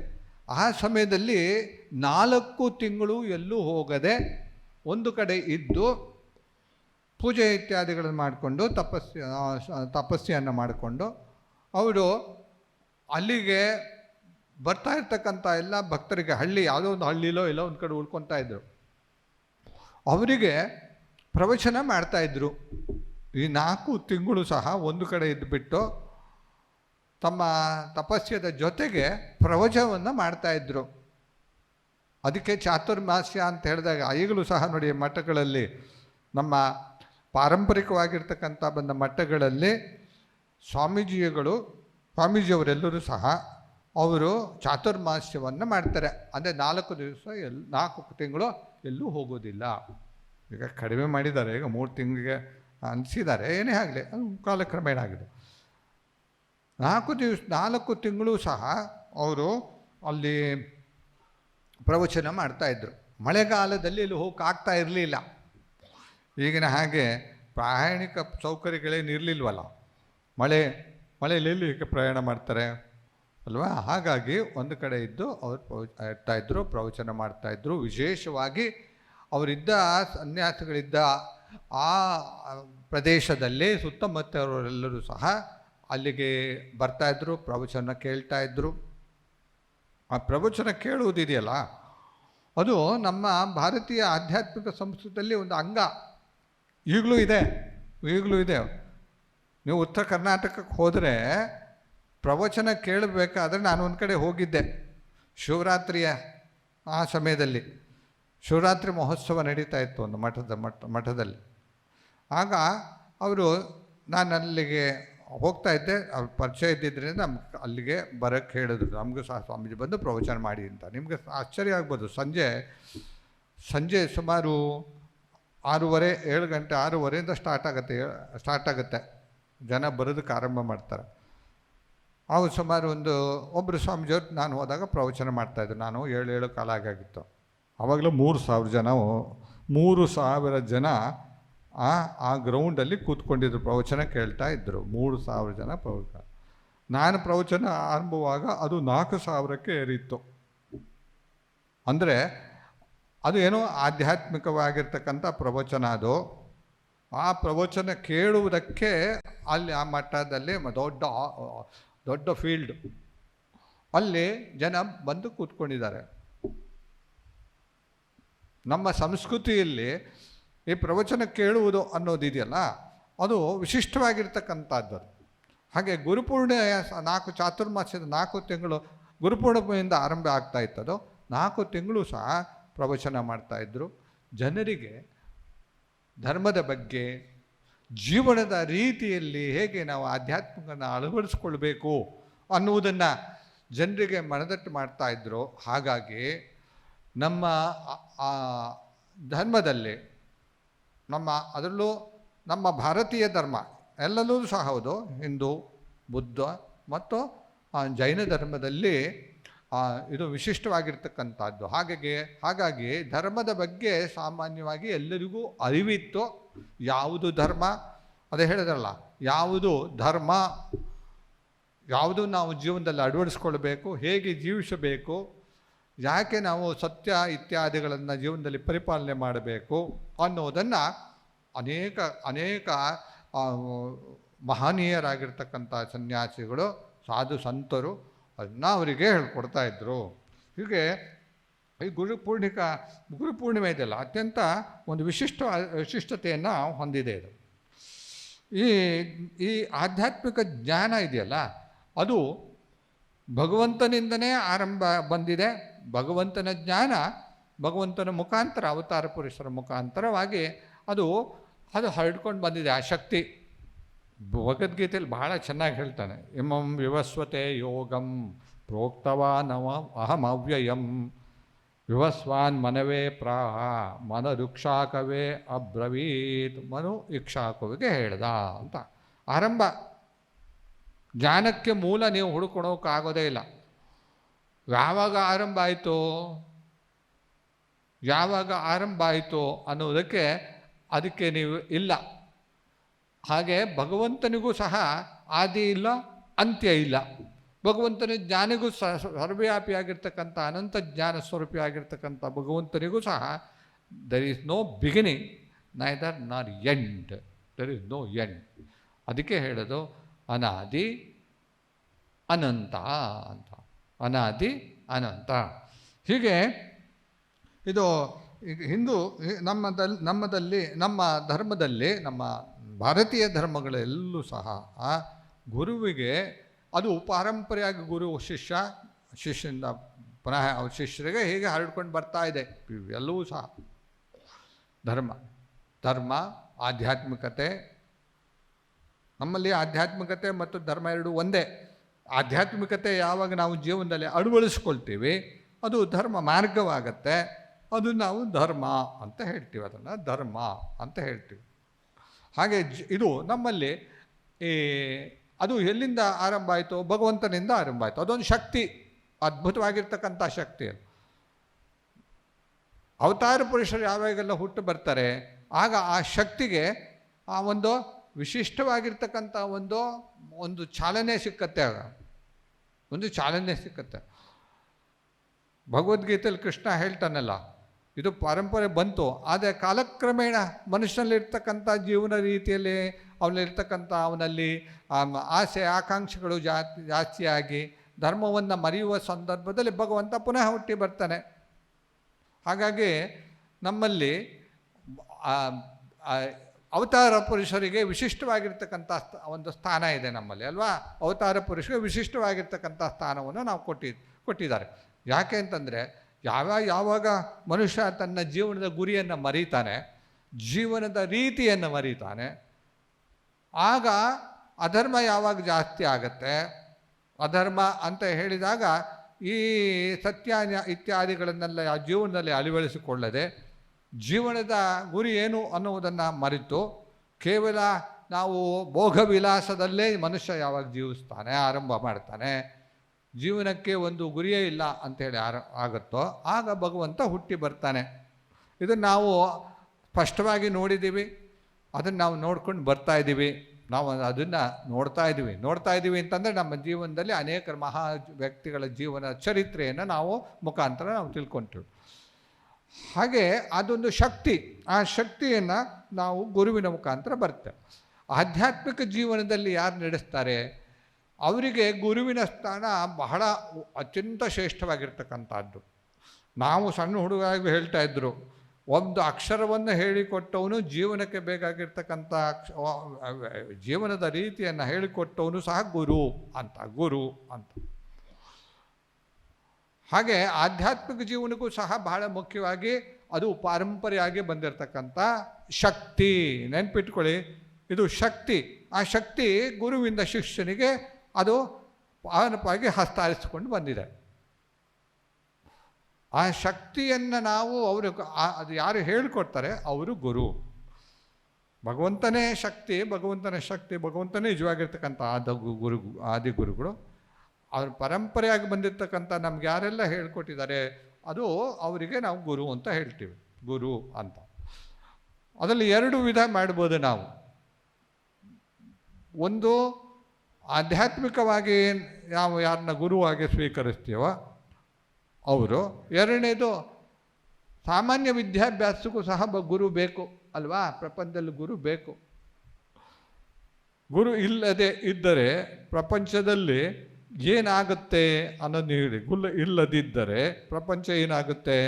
ಆ ಸಮಯದಲ್ಲಿ 4 ತಿಂಗಳು ಎಲ್ಲೂ ಹೋಗದೆ ಒಂದು ಕಡೆ ಇದ್ದು ಪೂಜೆ ಇತ್ಯಾದಿಗಳನ್ನು ಮಾಡಿಕೊಂಡು ತಪಸ್ಸೆಯನ್ನು ಮಾಡಿಕೊಂಡು ಅವರು ಅಲ್ಲಿಗೆ ಬರ್ತಾ ಇರ್ತಕ್ಕಂಥ ಎಲ್ಲ ಭಕ್ತರಿಗೆ, ಯಾವುದೋ ಒಂದು ಹಳ್ಳಿಲೋ ಎಲ್ಲೋ ಒಂದು ಕಡೆ ಉಳ್ಕೊತಾ ಇದ್ದರು, ಅವರಿಗೆ ಪ್ರವಚನ ಮಾಡ್ತಾಯಿದ್ರು. ಈ 4 ತಿಂಗಳು ಸಹ ಒಂದು ಕಡೆ ಇದ್ದುಬಿಟ್ಟು ತಮ್ಮ ತಪಸ್ಯದ ಜೊತೆಗೆ ಪ್ರವಚನವನ್ನು ಮಾಡ್ತಾಯಿದ್ರು. ಅದಕ್ಕೆ ಚಾತುರ್ಮಾಸ್ಯ ಅಂತ ಹೇಳಿದಾಗ, ಈಗಲೂ ಸಹ ನೋಡಿ ಮಠಗಳಲ್ಲಿ, ನಮ್ಮ ಪಾರಂಪರಿಕವಾಗಿರ್ತಕ್ಕಂಥ ಬಂದ ಮಠಗಳಲ್ಲಿ ಸ್ವಾಮೀಜಿಯವರೆಲ್ಲರೂ ಸಹ ಅವರು ಚಾತುರ್ಮಾಸ್ಯವನ್ನು ಮಾಡ್ತಾರೆ. ಅಂದರೆ 4 ದಿವಸ 4 ತಿಂಗಳು ಎಲ್ಲೂ ಹೋಗೋದಿಲ್ಲ. ಈಗ ಕಡಿಮೆ ಮಾಡಿದ್ದಾರೆ, ಈಗ 3 ತಿಂಗಳಿಗೆ ಅನಿಸಿದ್ದಾರೆ, ಏನೇ ಆಗಲಿ ಅದು ಕಾಲಕ್ರಮೇಣ ಆಗಿದೆ. 4 ತಿಂಗಳು ಸಹ ಅವರು ಅಲ್ಲಿ ಪ್ರವಚನ ಮಾಡ್ತಾಯಿದ್ರು. ಮಳೆಗಾಲದಲ್ಲಿ ಇಲ್ಲಿ ಹೋಗೋಕ್ಕಾಗ್ತಾ ಇರಲಿಲ್ಲ. ಈಗಿನ ಹಾಗೆ ಪ್ರಯಾಣಿಕ ಸೌಕರ್ಯಗಳೇನು ಇರಲಿಲ್ವಲ್ಲ. ಮಳೆಯಲ್ಲಿ ಪ್ರಯಾಣ ಮಾಡ್ತಾರೆ ಅಲ್ವಾ. ಹಾಗಾಗಿ ಒಂದು ಕಡೆ ಇದ್ದು ಅವರು ಇರ್ತಾಯಿದ್ರು, ಪ್ರವಚನ ಮಾಡ್ತಾಯಿದ್ರು. ವಿಶೇಷವಾಗಿ ಅವರಿದ್ದ ಸನ್ಯಾಸಿಗಳಿದ್ದ ಆ ಪ್ರದೇಶದಲ್ಲಿ ಸುತ್ತಮುತ್ತವರೆಲ್ಲರೂ ಸಹ ಅಲ್ಲಿಗೆ ಬರ್ತಾಯಿದ್ರು, ಪ್ರವಚನ ಕೇಳ್ತಾಯಿದ್ರು. ಆ ಪ್ರವಚನ ಕೇಳುವುದಿದೆಯಲ್ಲ, ಅದು ನಮ್ಮ ಭಾರತೀಯ ಆಧ್ಯಾತ್ಮಿಕ ಸಂಸ್ಕೃತಿಯಲ್ಲಿ ಒಂದು ಅಂಗ. ಈಗಲೂ ಇದೆ. ನೀವು ಉತ್ತರ ಕರ್ನಾಟಕಕ್ಕೆ ಹೋದರೆ ಪ್ರವಚನ ಕೇಳಬೇಕಾದ್ರೆ, ನಾನು ಒಂದು ಕಡೆ ಹೋಗಿದ್ದೆ ಶಿವರಾತ್ರಿಯ ಆ ಸಮಯದಲ್ಲಿ. ಶಿವರಾತ್ರಿ ಮಹೋತ್ಸವ ನಡೀತಾ ಇತ್ತು ಒಂದು ಮಠದಲ್ಲಿ. ಆಗ ನಾನು ಅಲ್ಲಿಗೆ ಹೋಗ್ತಾ ಇದ್ದೆ, ಅವ್ರ ಪರಿಚಯ ಇದ್ದಿದ್ದರಿಂದ ಅಲ್ಲಿಗೆ ಬರೋಕ್ಕೆ ಹೇಳಿದ್ರು. ನಮಗೂ ಸಹ ಸ್ವಾಮೀಜಿ ಬಂದು ಪ್ರವಚನ ಮಾಡಿ ಅಂತ. ನಿಮಗೆ ಆಶ್ಚರ್ಯ ಆಗ್ಬೋದು, ಸಂಜೆ ಸುಮಾರು 6:30 ಗಂಟೆ 6:30 ಸ್ಟಾರ್ಟ್ ಆಗುತ್ತೆ ಜನ ಬರೋದಕ್ಕೆ ಆರಂಭ ಮಾಡ್ತಾರೆ. ಅವ್ರು ಸುಮಾರು ಒಬ್ಬರು ಸ್ವಾಮೀಜಿಯವ್ರು ನಾನು ಹೋದಾಗ ಪ್ರವಚನ ಮಾಡ್ತಾಯಿದ್ರು. ನಾನು 7 ಕಾಲ ಆಗಿತ್ತು. ಆವಾಗಲೂ 3,000 ಜನ 3,000 ಜನ ಆ ಗ್ರೌಂಡಲ್ಲಿ ಕೂತ್ಕೊಂಡಿದ್ರು, ಪ್ರವಚನ ಕೇಳ್ತಾ ಇದ್ದರು. 3,000 ಜನ ಪ್ರವಚನ. ನಾನು ಪ್ರವಚನ ಆರಂಭವಾಗ ಅದು 4,000ಕ್ಕೆ ಏರಿತ್ತು. ಅಂದರೆ ಅದು ಏನೋ ಆಧ್ಯಾತ್ಮಿಕವಾಗಿರ್ತಕ್ಕಂಥ ಪ್ರವಚನ. ಅದು ಆ ಪ್ರವಚನ ಕೇಳುವುದಕ್ಕೆ ಅಲ್ಲಿ ಆ ಮಟ್ಟದಲ್ಲಿ ದೊಡ್ಡ ಫೀಲ್ಡ್, ಅಲ್ಲಿ ಜನ ಬಂದು ಕೂತ್ಕೊಂಡಿದ್ದಾರೆ. ನಮ್ಮ ಸಂಸ್ಕೃತಿಯಲ್ಲಿ ಈ ಪ್ರವಚನ ಕೇಳುವುದು ಅನ್ನೋದಿದೆಯಲ್ಲ, ಅದು ವಿಶಿಷ್ಟವಾಗಿರ್ತಕ್ಕಂಥದ್ದು. ಹಾಗೆ ಗುರುಪೂರ್ಣಿಮೆ 4 ಚಾತುರ್ಮಾಸ್ಯದ 4 ತಿಂಗಳು ಗುರುಪೂರ್ಣಿಮೆಯಿಂದ ಆರಂಭ ಆಗ್ತಾ ಇತ್ತದು. 4 ತಿಂಗಳು ಸಹ ಪ್ರವಚನ ಮಾಡ್ತಾಯಿದ್ರು. ಜನರಿಗೆ ಧರ್ಮದ ಬಗ್ಗೆ, ಜೀವನದ ರೀತಿಯಲ್ಲಿ ಹೇಗೆ ನಾವು ಆಧ್ಯಾತ್ಮಿಕನ ಅಳವಡಿಸ್ಕೊಳ್ಬೇಕು ಅನ್ನುವುದನ್ನು ಜನರಿಗೆ ಮನದಟ್ಟು ಮಾಡ್ತಾಯಿದ್ರು. ಹಾಗಾಗಿ ನಮ್ಮ ಧರ್ಮದಲ್ಲಿ, ಅದರಲ್ಲೂ ನಮ್ಮ ಭಾರತೀಯ ಧರ್ಮ ಎಲ್ಲದೂ ಸಹ ಹೌದು, ಹಿಂದೂ, ಬುದ್ಧ ಮತ್ತು ಜೈನ ಧರ್ಮದಲ್ಲಿ ಇದು ವಿಶಿಷ್ಟವಾಗಿರ್ತಕ್ಕಂಥದ್ದು. ಹಾಗಾಗಿ ಧರ್ಮದ ಬಗ್ಗೆ ಸಾಮಾನ್ಯವಾಗಿ ಎಲ್ಲರಿಗೂ ಅರಿವಿತ್ತು. ಯಾವುದು ಧರ್ಮ, ಅದೇ ಹೇಳಿದ್ರಲ್ಲ, ಯಾವುದು ಧರ್ಮ, ಯಾವುದು ನಾವು ಜೀವನದಲ್ಲಿ ಅಳವಡಿಸ್ಕೊಳ್ಬೇಕು, ಹೇಗೆ ಜೀವಿಸಬೇಕು, ಯಾಕೆ ನಾವು ಸತ್ಯ ಇತ್ಯಾದಿಗಳನ್ನು ಜೀವನದಲ್ಲಿ ಪರಿಪಾಲನೆ ಮಾಡಬೇಕು ಅನ್ನೋದನ್ನು ಅನೇಕ ಮಹನೀಯರಾಗಿರ್ತಕ್ಕಂಥ ಸನ್ಯಾಸಿಗಳು, ಸಾಧು ಸಂತರು ಅದನ್ನು ಅವರಿಗೆ ಹೇಳ್ಕೊಡ್ತಾ ಇದ್ದರು. ಹೀಗೆ ಈ ಗುರುಪೂರ್ಣಿಮೆ ಇದೆಯಲ್ಲ, ಅತ್ಯಂತ ಒಂದು ವಿಶಿಷ್ಟತೆಯನ್ನು ಹೊಂದಿದೆ. ಇದು ಈ ಆಧ್ಯಾತ್ಮಿಕ ಜ್ಞಾನ ಇದೆಯಲ್ಲ, ಅದು ಭಗವಂತನಿಂದನೇ ಆರಂಭ ಬಂದಿದೆ. ಭಗವಂತನ ಜ್ಞಾನ ಭಗವಂತನ ಮುಖಾಂತರ, ಅವತಾರ ಪುರುಷರ ಮುಖಾಂತರವಾಗಿ ಅದು ಹರಡ್ಕೊಂಡು ಬಂದಿದೆ. ಆ ಶಕ್ತಿ ಭಗವದ್ಗೀತೆಯಲ್ಲಿ ಬಹಳ ಚೆನ್ನಾಗಿ ಹೇಳ್ತಾನೆ. ಇಮಂ ವಿವಸ್ವತೆ ಯೋಗಂ ಪ್ರೋಕ್ತವಾನ್ ಅಹಂ ಅವ್ಯಯಂ ವಿವಸ್ವಾನ್ ಮನವೇ ಪ್ರಾಹ ಮನರುಕ್ಷಾಕವೇ ಅಬ್ರವೀತ್. ಮನು ಇಕ್ಷಾಕುವಿಗೆ ಹೇಳ್ದ ಅಂತ ಆರಂಭ. ಜ್ಞಾನಕ್ಕೆ ಮೂಲ ನೀವು ಹುಡುಕೊಳೋಕ್ಕಾಗೋದೇ ಇಲ್ಲ. ಯಾವಾಗ ಆರಂಭ ಆಯಿತು ಅನ್ನೋದಕ್ಕೆ ಅದಕ್ಕೆ ನೀವು ಇಲ್ಲ. ಹಾಗೆ ಭಗವಂತನಿಗೂ ಸಹ ಆದಿ ಇಲ್ಲ, ಅಂತ್ಯ ಇಲ್ಲ. ಭಗವಂತನ ಜ್ಞಾನಿಗೂ ಸರ್ವವ್ಯಾಪಿಯಾಗಿರ್ತಕ್ಕಂಥ ಅನಂತ ಜ್ಞಾನ ಸ್ವರೂಪಿಯಾಗಿರ್ತಕ್ಕಂಥ ಭಗವಂತನಿಗೂ ಸಹ there is no beginning neither nor end, there is no end. ಅದಕ್ಕೆ ಹೇಳೋದು ಅನಾದಿ ಅನಂತ ಅಂತ. ಅನಾದಿ ಅನಂತ. ಹೀಗೆ ಇದು ಹಿಂದೂ ನಮ್ಮ ಧರ್ಮದಲ್ಲಿ, ನಮ್ಮ ಭಾರತೀಯ ಧರ್ಮಗಳೆಲ್ಲೂ ಸಹ ಆ ಗುರುವಿಗೆ ಅದು ಪಾರಂಪರೆಯಾಗಿ ಗುರು ಶಿಷ್ಯನಿಂದ ಪುನಃ ಶಿಷ್ಯರಿಗೆ ಹೀಗೆ ಹರಡ್ಕೊಂಡು ಬರ್ತಾ ಇದೆ. ಎಲ್ಲವೂ ಸಹ ಧರ್ಮ ಆಧ್ಯಾತ್ಮಿಕತೆ. ನಮ್ಮಲ್ಲಿ ಆಧ್ಯಾತ್ಮಿಕತೆ ಮತ್ತು ಧರ್ಮ ಎರಡೂ ಒಂದೇ. ಆಧ್ಯಾತ್ಮಿಕತೆ ಯಾವಾಗ ನಾವು ಜೀವನದಲ್ಲಿ ಅಳವಡಿಸ್ಕೊಳ್ತೀವಿ ಅದು ಧರ್ಮ ಮಾರ್ಗವಾಗತ್ತೆ. ಅದು ನಾವು ಧರ್ಮ ಅಂತ ಹೇಳ್ತೀವಿ, ಅದನ್ನು ಧರ್ಮ ಅಂತ ಹೇಳ್ತೀವಿ. ಹಾಗೆ ಇದು ನಮ್ಮಲ್ಲಿ ಅದು ಎಲ್ಲಿಂದ ಆರಂಭ ಆಯಿತು? ಭಗವಂತನಿಂದ ಆರಂಭ ಆಯಿತು. ಅದೊಂದು ಶಕ್ತಿ, ಅದ್ಭುತವಾಗಿರ್ತಕ್ಕಂಥ ಶಕ್ತಿ. ಅವತಾರ ಪುರುಷರು ಯಾವಾಗೆಲ್ಲ ಹುಟ್ಟು ಬರ್ತಾರೆ ಆಗ ಆ ಶಕ್ತಿಗೆ ಆ ಒಂದು ವಿಶಿಷ್ಟವಾಗಿರ್ತಕ್ಕಂಥ ಒಂದು ಚಾಲನೆ ಸಿಕ್ಕತ್ತೆ. ಒಂದು ಚಾಲನೆ ಸಿಕ್ಕತ್ತೆ. ಭಗವದ್ಗೀತೆಯಲ್ಲಿ ಕೃಷ್ಣ ಹೇಳ್ತಾನಲ್ಲ, ಇದು ಪರಂಪರೆ ಬಂತು, ಆದರೆ ಕಾಲಕ್ರಮೇಣ ಮನುಷ್ಯನಲ್ಲಿರ್ತಕ್ಕಂಥ ಜೀವನ ರೀತಿಯಲ್ಲಿ ಅವನಲ್ಲಿ ಆಸೆ ಆಕಾಂಕ್ಷೆಗಳು ಜಾಸ್ತಿಯಾಗಿ ಧರ್ಮವನ್ನು ಮರೆಯುವ ಸಂದರ್ಭದಲ್ಲಿ ಭಗವಂತ ಪುನಃ ಹುಟ್ಟಿ ಬರ್ತಾನೆ. ಹಾಗಾಗಿ ನಮ್ಮಲ್ಲಿ ಅವತಾರ ಪುರುಷರಿಗೆ ವಿಶಿಷ್ಟವಾಗಿರ್ತಕ್ಕಂಥ ಒಂದು ಸ್ಥಾನ ಇದೆ ನಮ್ಮಲ್ಲಿ ಅಲ್ವಾ? ಅವತಾರ ಪುರುಷರಿಗೆ ವಿಶಿಷ್ಟವಾಗಿರ್ತಕ್ಕಂಥ ಸ್ಥಾನವನ್ನು ನಾವು ಕೊಟ್ಟಿದ್ದಾರೆ. ಯಾಕೆ ಅಂತಂದರೆ ಯಾವಾಗ ಮನುಷ್ಯ ತನ್ನ ಜೀವನದ ಗುರಿಯನ್ನು ಮರೀತಾನೆ, ಜೀವನದ ರೀತಿಯನ್ನು ಮರೀತಾನೆ, ಆಗ ಅಧರ್ಮ ಯಾವಾಗ ಜಾಸ್ತಿ ಆಗತ್ತೆ. ಅಧರ್ಮ ಅಂತ ಹೇಳಿದಾಗ ಈ ಸತ್ಯ ಇತ್ಯಾದಿಗಳನ್ನೆಲ್ಲ ಜೀವನದಲ್ಲಿ ಅಳವಡಿಸಿಕೊಳ್ಳದೆ ಜೀವನದ ಗುರಿ ಏನು ಅನ್ನುವುದನ್ನು ಮರೆತು ಕೇವಲ ನಾವು ಭೋಗವಿಲಾಸದಲ್ಲೇ ಮನುಷ್ಯ ಯಾವಾಗ ಜೀವಿಸ್ತಾನೆ, ಆರಂಭ ಮಾಡ್ತಾನೆ, ಜೀವನಕ್ಕೆ ಒಂದು ಗುರಿಯೇ ಇಲ್ಲ ಅಂಥೇಳಿ ಆಗುತ್ತೋ ಆಗ ಭಗವಂತ ಹುಟ್ಟಿ ಬರ್ತಾನೆ. ಇದನ್ನು ನಾವು ಸ್ಪಷ್ಟವಾಗಿ ನೋಡಿದ್ದೀವಿ, ಅದನ್ನು ನಾವು ನೋಡ್ಕೊಂಡು ಬರ್ತಾ ಇದ್ದೀವಿ. ನಾವು ಅದನ್ನು ನೋಡ್ತಾ ಇದ್ದೀವಿ ಅಂತಂದರೆ ನಮ್ಮ ಜೀವನದಲ್ಲಿ ಅನೇಕ ಮಹಾ ವ್ಯಕ್ತಿಗಳ ಜೀವನ ಚರಿತ್ರೆಯನ್ನು ನಾವು ಮುಖಾಂತರ ನಾವು ತಿಳ್ಕೊತೀವಿ. ಹಾಗೆ ಅದೊಂದು ಶಕ್ತಿ. ಆ ಶಕ್ತಿಯನ್ನು ನಾವು ಗುರುವಿನ ಮುಖಾಂತರ ಬರ್ತೇವೆ. ಆಧ್ಯಾತ್ಮಿಕ ಜೀವನದಲ್ಲಿ ಯಾರು ನಡೆಸ್ತಾರೆ ಅವರಿಗೆ ಗುರುವಿನ ಸ್ಥಾನ ಬಹಳ ಅತ್ಯಂತ ಶ್ರೇಷ್ಠವಾಗಿರ್ತಕ್ಕಂಥದ್ದು. ನಾವು ಸಣ್ಣ ಹುಡುಗಾಗಿ ಹೇಳ್ತಾ ಇದ್ದರು, ಒಂದು ಅಕ್ಷರವನ್ನು ಹೇಳಿಕೊಟ್ಟವನು ಜೀವನಕ್ಕೆ ಬೇಕಾಗಿರ್ತಕ್ಕಂಥ ಜೀವನದ ರೀತಿಯನ್ನು ಹೇಳಿಕೊಟ್ಟವನು ಸಹ ಗುರು ಅಂತ. ಹಾಗೆ ಆಧ್ಯಾತ್ಮಿಕ ಜೀವನಕ್ಕೂ ಸಹ ಬಹಳ ಮುಖ್ಯವಾಗಿ ಅದು ಪಾರಂಪರೆಯಾಗಿ ಬಂದಿರತಕ್ಕಂಥ ಶಕ್ತಿ. ನೆನ್ಪಿಟ್ಕೊಳ್ಳಿ, ಇದು ಶಕ್ತಿ. ಆ ಶಕ್ತಿ ಗುರುವಿಂದ ಶಿಷ್ಯನಿಗೆ ಅದು ಪಾರಂಪರೆಯಾಗಿ ಹಸ್ತಾರಿಸಿಕೊಂಡು ಬಂದಿದೆ. ಆ ಶಕ್ತಿಯನ್ನು ನಾವು ಅದು ಯಾರು ಹೇಳಿಕೊಡ್ತಾರೆ ಅವರು ಗುರು. ಭಗವಂತನೇ ಶಕ್ತಿ, ಭಗವಂತನೇ ನಿಜವಾಗಿರ್ತಕ್ಕಂಥ ಆದಿಗುರುಗಳು. ಅವ್ರ ಪರಂಪರೆಯಾಗಿ ಬಂದಿರತಕ್ಕಂಥ ನಮ್ಗೆ ಯಾರೆಲ್ಲ ಹೇಳ್ಕೊಟ್ಟಿದ್ದಾರೆ ಅದು ಅವರಿಗೆ ನಾವು ಗುರು ಅಂತ ಹೇಳ್ತೀವಿ, ಗುರು ಅಂತ. ಅದರಲ್ಲಿ 2 ವಿಧ ಮಾಡ್ಬೋದು ನಾವು. ಒಂದು ಆಧ್ಯಾತ್ಮಿಕವಾಗಿ ನಾವು ಯಾರನ್ನ ಗುರುವಾಗಿ ಸ್ವೀಕರಿಸ್ತೀವೋ ಅವರು. 2ನೇದು ಸಾಮಾನ್ಯ ವಿದ್ಯಾಭ್ಯಾಸಕ್ಕೂ ಸಹ ಗುರು ಬೇಕು ಅಲ್ವಾ, ಪ್ರಪಂಚದಲ್ಲಿ ಗುರು ಬೇಕು. ಗುರು ಇಲ್ಲದೆ ಇದ್ದರೆ ಪ್ರಪಂಚದಲ್ಲಿ ಏನಾಗುತ್ತೆ ಅನ್ನೋದು ಹೇಳಿ. ಇಲ್ಲದಿದ್ದರೆ ಪ್ರಪಂಚ ಏನಾಗುತ್ತೆ?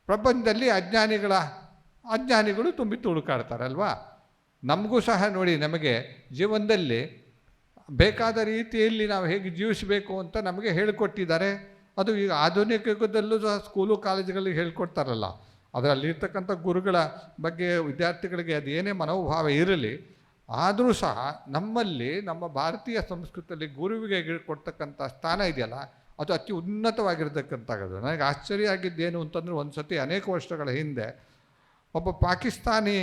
ಪ್ರಪಂಚದಲ್ಲಿ ಅಜ್ಞಾನಿಗಳು ತುಂಬಿ ತುಳುಕಾಡ್ತಾರಲ್ವಾ. ನಮಗೂ ಸಹ ನೋಡಿ, ನಮಗೆ ಜೀವನದಲ್ಲಿ ಬೇಕಾದ ರೀತಿಯಲ್ಲಿ ನಾವು ಹೇಗೆ ಜೀವಿಸಬೇಕು ಅಂತ ನಮಗೆ ಹೇಳಿಕೊಟ್ಟಿದ್ದಾರೆ. ಅದು ಈಗ ಆಧುನಿಕ ಯುಗದಲ್ಲೂ ಸಹ ಸ್ಕೂಲು ಕಾಲೇಜುಗಳಿಗೆ ಹೇಳ್ಕೊಡ್ತಾರಲ್ಲ. ಅದರಲ್ಲಿರ್ತಕ್ಕಂಥ ಗುರುಗಳ ಬಗ್ಗೆ ವಿದ್ಯಾರ್ಥಿಗಳಿಗೆ ಅದು ಏನೇ ಮನೋಭಾವ ಇರಲಿ, ಆದರೂ ಸಹ ನಮ್ಮಲ್ಲಿ ನಮ್ಮ ಭಾರತೀಯ ಸಂಸ್ಕೃತಿಯಲ್ಲಿ ಗುರುವಿಗೆ ಕೊಡ್ತಕ್ಕಂಥ ಸ್ಥಾನ ಇದೆಯಲ್ಲ, ಅದು ಅತಿ ಉನ್ನತವಾಗಿರ್ತಕ್ಕಂಥದ್ದು. ನನಗೆ ಆಶ್ಚರ್ಯ ಆಗಿದ್ದೇನು ಅಂತಂದರೆ, ಒಂದು ಸತಿ ಅನೇಕ ವರ್ಷಗಳ ಹಿಂದೆ ಒಬ್ಬ ಪಾಕಿಸ್ತಾನಿ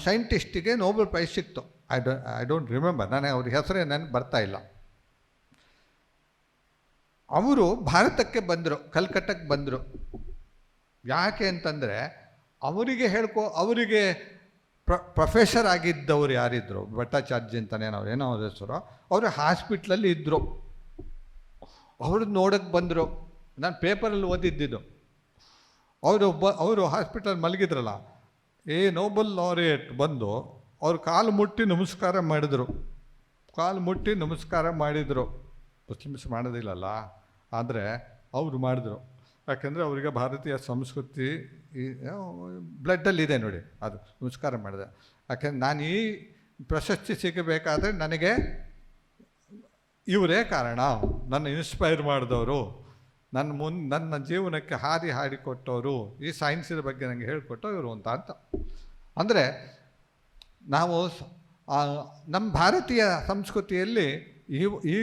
ಸೈಂಟಿಸ್ಟಿಗೆ ನೋಬೆಲ್ ಪ್ರೈಸ್ ಸಿಕ್ತು. ಐ ಡೋಂಟ್ ರಿಮೆಂಬರ್, ನನಗೆ ಅವ್ರ ಹೆಸರೇ ನನಗೆ ಬರ್ತಾ ಇಲ್ಲ. ಅವರು ಭಾರತಕ್ಕೆ ಬಂದರು, ಕಲ್ಕಟ್ಟಕ್ಕೆ ಬಂದರು. ಯಾಕೆ ಅಂತಂದರೆ ಅವರಿಗೆ ಪ್ರೊಫೆಸರ್ ಆಗಿದ್ದವ್ರು ಯಾರಿದ್ರು, ಭಟ್ಟಾಚಾರ್ಜಿ ಅಂತಲೇ ಏನೋ ಅವ್ರ ಹೆಸರು, ಅವರು ಹಾಸ್ಪಿಟ್ಲಲ್ಲಿ ಇದ್ದರು. ಅವರು ನೋಡೋಕ್ಕೆ ಬಂದರು. ನಾನು ಪೇಪರಲ್ಲಿ ಓದಿದ್ದಿದ್ದು. ಅವರು ಹಾಸ್ಪಿಟಲ್ ಮಲಗಿದ್ರಲ್ಲ, ನೋಬೆಲ್ ಲಾರಿಯೇಟ್ ಬಂದು ಅವ್ರು ಕಾಲು ಮುಟ್ಟಿ ನಮಸ್ಕಾರ ಮಾಡಿದರು. ಮುಸ್ಲಿಮ್ಸ್ ಮಾಡೋದಿಲ್ಲಲ್ಲ, ಆದರೆ ಅವರು ಮಾಡಿದ್ರು. ಯಾಕೆಂದರೆ ಅವರಿಗೆ ಭಾರತೀಯ ಸಂಸ್ಕೃತಿ ಬ್ಲಡ್ಡಲ್ಲಿದೆ ನೋಡಿ, ಅದು ನಮಸ್ಕಾರ ಮಾಡಿದೆ. ಯಾಕೆಂದ್ರೆ ನಾನು ಈ ಪ್ರಶಸ್ತಿ ಸಿಗಬೇಕಾದ್ರೆ ನನಗೆ ಇವರೇ ಕಾರಣ, ನನ್ನ ಇನ್ಸ್ಪೈರ್ ಮಾಡಿದವರು, ನನ್ನ ಜೀವನಕ್ಕೆ ಹಾಡಿಕೊಟ್ಟವರು, ಈ ಸೈನ್ಸಿನ ಬಗ್ಗೆ ನನಗೆ ಹೇಳಿಕೊಟ್ಟರು ಇವರು ಅಂತ. ಅಂದರೆ ನಾವು ನಮ್ಮ ಭಾರತೀಯ ಸಂಸ್ಕೃತಿಯಲ್ಲಿ ಈ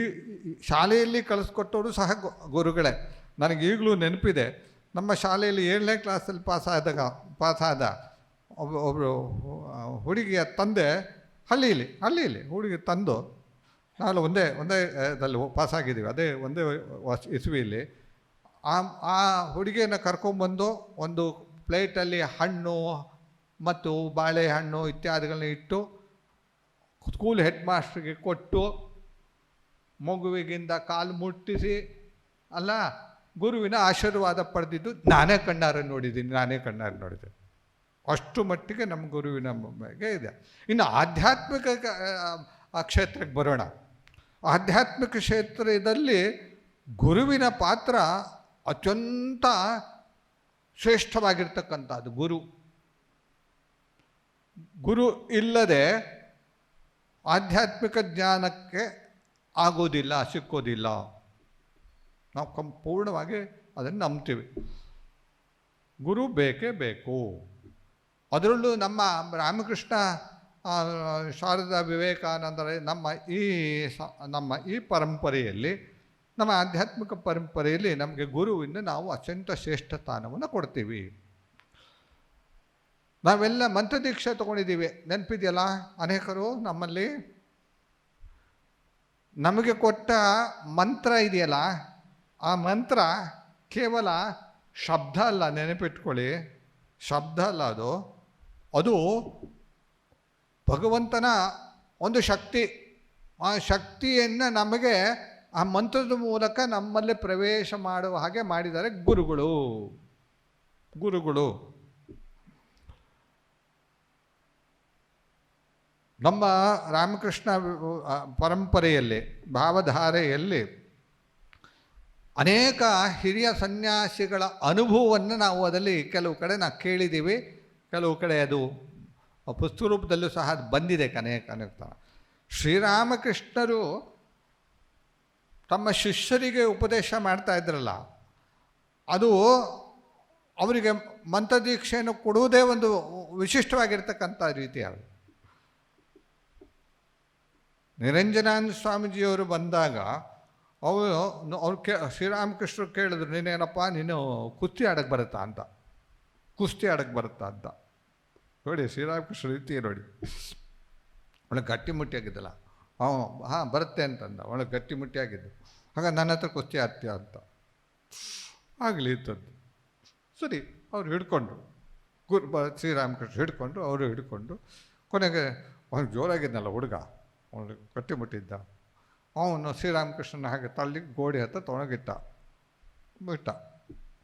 ಶಾಲೆಯಲ್ಲಿ ಕಳಿಸ್ಕೊಟ್ಟವರು ಸಹ ಗುರುಗಳೇ. ನನಗೀಗಲೂ ನೆನಪಿದೆ, ನಮ್ಮ ಶಾಲೆಯಲ್ಲಿ 7ನೇ ಕ್ಲಾಸಲ್ಲಿ ಪಾಸಾದ ಒಬ್ಬರು ಹುಡುಗಿಯ ತಂದೆ ಹಳ್ಳಿಯಲ್ಲಿ ಹುಡುಗಿ ತಂದು, ನಾವು ಒಂದೇ ದಲ್ಲಿ ಪಾಸಾಗಿದ್ದೀವಿ, ಅದೇ ಒಂದೇ ಇಸ್ವಿಯಲ್ಲಿ. ಆ ಹುಡುಗಿಯನ್ನು ಕರ್ಕೊಂಬಂದು ಒಂದು ಪ್ಲೇಟಲ್ಲಿ ಹಣ್ಣು ಮತ್ತು ಬಾಳೆಹಣ್ಣು ಇತ್ಯಾದಿಗಳನ್ನ ಇಟ್ಟು ಸ್ಕೂಲ್ ಹೆಡ್ ಮಾಸ್ಟ್ರಿಗೆ ಕೊಟ್ಟು ಮಗುವಿಗಿಂದ ಕಾಲು ಮುಟ್ಟಿಸಿ ಅಲ್ಲ ಗುರುವಿನ ಆಶೀರ್ವಾದ ಪಡೆದಿದ್ದು ನಾನೇ ಕಣ್ಣಾರೆ ನೋಡಿದ್ದೀನಿ. ಅಷ್ಟು ಮಟ್ಟಿಗೆ ನಮ್ಮ ಗುರುವಿನ ಬಗ್ಗೆ ಇದೆ. ಇನ್ನು ಆಧ್ಯಾತ್ಮಿಕ ಕ್ಷೇತ್ರಕ್ಕೆ ಬರೋಣ. ಆಧ್ಯಾತ್ಮಿಕ ಕ್ಷೇತ್ರದಲ್ಲಿ ಗುರುವಿನ ಪಾತ್ರ ಅತ್ಯಂತ ಶ್ರೇಷ್ಠವಾಗಿರ್ತಕ್ಕಂಥದ್ದು. ಗುರು ಇಲ್ಲದೆ ಆಧ್ಯಾತ್ಮಿಕ ಜ್ಞಾನಕ್ಕೆ ಸಿಕ್ಕೋದಿಲ್ಲ. ನಾವು ಸಂಪೂರ್ಣವಾಗಿ ಅದನ್ನು ನಂಬ್ತೀವಿ. ಗುರು ಬೇಕೇ ಬೇಕು. ಅದರಲ್ಲೂ ನಮ್ಮ ರಾಮಕೃಷ್ಣ, ಶಾರದಾ, ವಿವೇಕಾನಂದರ ನಮ್ಮ ಈ ಪರಂಪರೆಯಲ್ಲಿ, ನಮ್ಮ ಆಧ್ಯಾತ್ಮಿಕ ಪರಂಪರೆಯಲ್ಲಿ ನಮಗೆ ಗುರುವಿನ ನಾವು ಅತ್ಯಂತ ಶ್ರೇಷ್ಠ ಸ್ಥಾನವನ್ನು ಕೊಡ್ತೀವಿ. ನಾವೆಲ್ಲ ಮಂತ್ರದೀಕ್ಷೆ ತೊಗೊಂಡಿದ್ದೀವಿ, ನೆನಪಿದೆಯಲ್ಲ ಅನೇಕರು ನಮ್ಮಲ್ಲಿ. ನಮಗೆ ಕೊಟ್ಟ ಮಂತ್ರ ಇದೆಯಲ್ಲ, ಆ ಮಂತ್ರ ಕೇವಲ ಶಬ್ದ ಅಲ್ಲ, ನೆನಪಿಟ್ಕೊಳ್ಳಿ, ಶಬ್ದ ಅಲ್ಲ ಅದು. ಅದು ಭಗವಂತನ ಒಂದು ಶಕ್ತಿ. ಆ ಶಕ್ತಿಯನ್ನು ನಮಗೆ ಆ ಮಂತ್ರದ ಮೂಲಕ ನಮ್ಮಲ್ಲಿ ಪ್ರವೇಶ ಮಾಡುವ ಹಾಗೆ ಮಾಡಿದ್ದಾರೆ ಗುರುಗಳು. ನಮ್ಮ ರಾಮಕೃಷ್ಣ ಪರಂಪರೆಯಲ್ಲಿ, ಭಾವಧಾರೆಯಲ್ಲಿ ಅನೇಕ ಹಿರಿಯ ಸನ್ಯಾಸಿಗಳ ಅನುಭವವನ್ನು ನಾವು ಅದರಲ್ಲಿ ಕೆಲವು ಕಡೆ ನಾವು ಕೇಳಿದ್ದೀವಿ, ಕೆಲವು ಕಡೆ ಅದು ಪುಸ್ತಕ ರೂಪದಲ್ಲೂ ಸಹ ಅದು ಬಂದಿದೆ. ಅನೇಕ ಶ್ರೀರಾಮಕೃಷ್ಣರು ತಮ್ಮ ಶಿಷ್ಯರಿಗೆ ಉಪದೇಶ ಮಾಡ್ತಾ ಇದ್ರಲ್ಲ, ಅದು ಅವರಿಗೆ ಮಂತ್ರದೀಕ್ಷೆಯನ್ನು ಕೊಡುವುದೇ ಒಂದು ವಿಶಿಷ್ಟವಾಗಿರ್ತಕ್ಕಂಥ ರೀತಿ. ಅದು ನಿರಂಜನಾನಂದ ಸ್ವಾಮೀಜಿಯವರು ಬಂದಾಗ ಅವ್ರು ಶ್ರೀರಾಮಕೃಷ್ಣರು ಕೇಳಿದ್ರು, ನೀನೇನಪ್ಪ, ನೀನು ಕುಸ್ತಿ ಆಡಕ್ಕೆ ಬರುತ್ತಾ ಅಂತ. ನೋಡಿ ಶ್ರೀರಾಮಕೃಷ್ಣ ರೀತಿ ನೋಡಿ, ಒಳ್ಳೆ ಗಟ್ಟಿಮುಟ್ಟಿಯಾಗಿದ್ದಲ್ಲ. ಹಾಂ ಬರುತ್ತೆ ಅಂತಂದ, ಒಳ್ಳೆ ಗಟ್ಟಿಮುಟ್ಟಿಯಾಗಿದ್ದು. ಆಗ ನನ್ನ ಹತ್ರ ಕುಸ್ತಿ ಆಡ್ತೀಯ ಅಂತ. ಆಗಲಿ ಇದ್ದದ್ದು. ಸರಿ, ಅವ್ರು ಹಿಡ್ಕೊಂಡ್ರು, ಶ್ರೀರಾಮಕೃಷ್ಣ ಹಿಡ್ಕೊಂಡು ಕೊನೆಗೆ ಅವ್ನು ಜೋರಾಗಿದ್ನಲ್ಲ ಹುಡುಗ, ಅವನು ಗಟ್ಟಿಮುಟ್ಟಿದ್ದ. ಅವನು ಶ್ರೀರಾಮಕೃಷ್ಣನ ಹಾಗೆ ತಳ್ಳಿ ಗೋಡೆ ಹತ್ರ ತೊಣಗಿಟ್ಟ.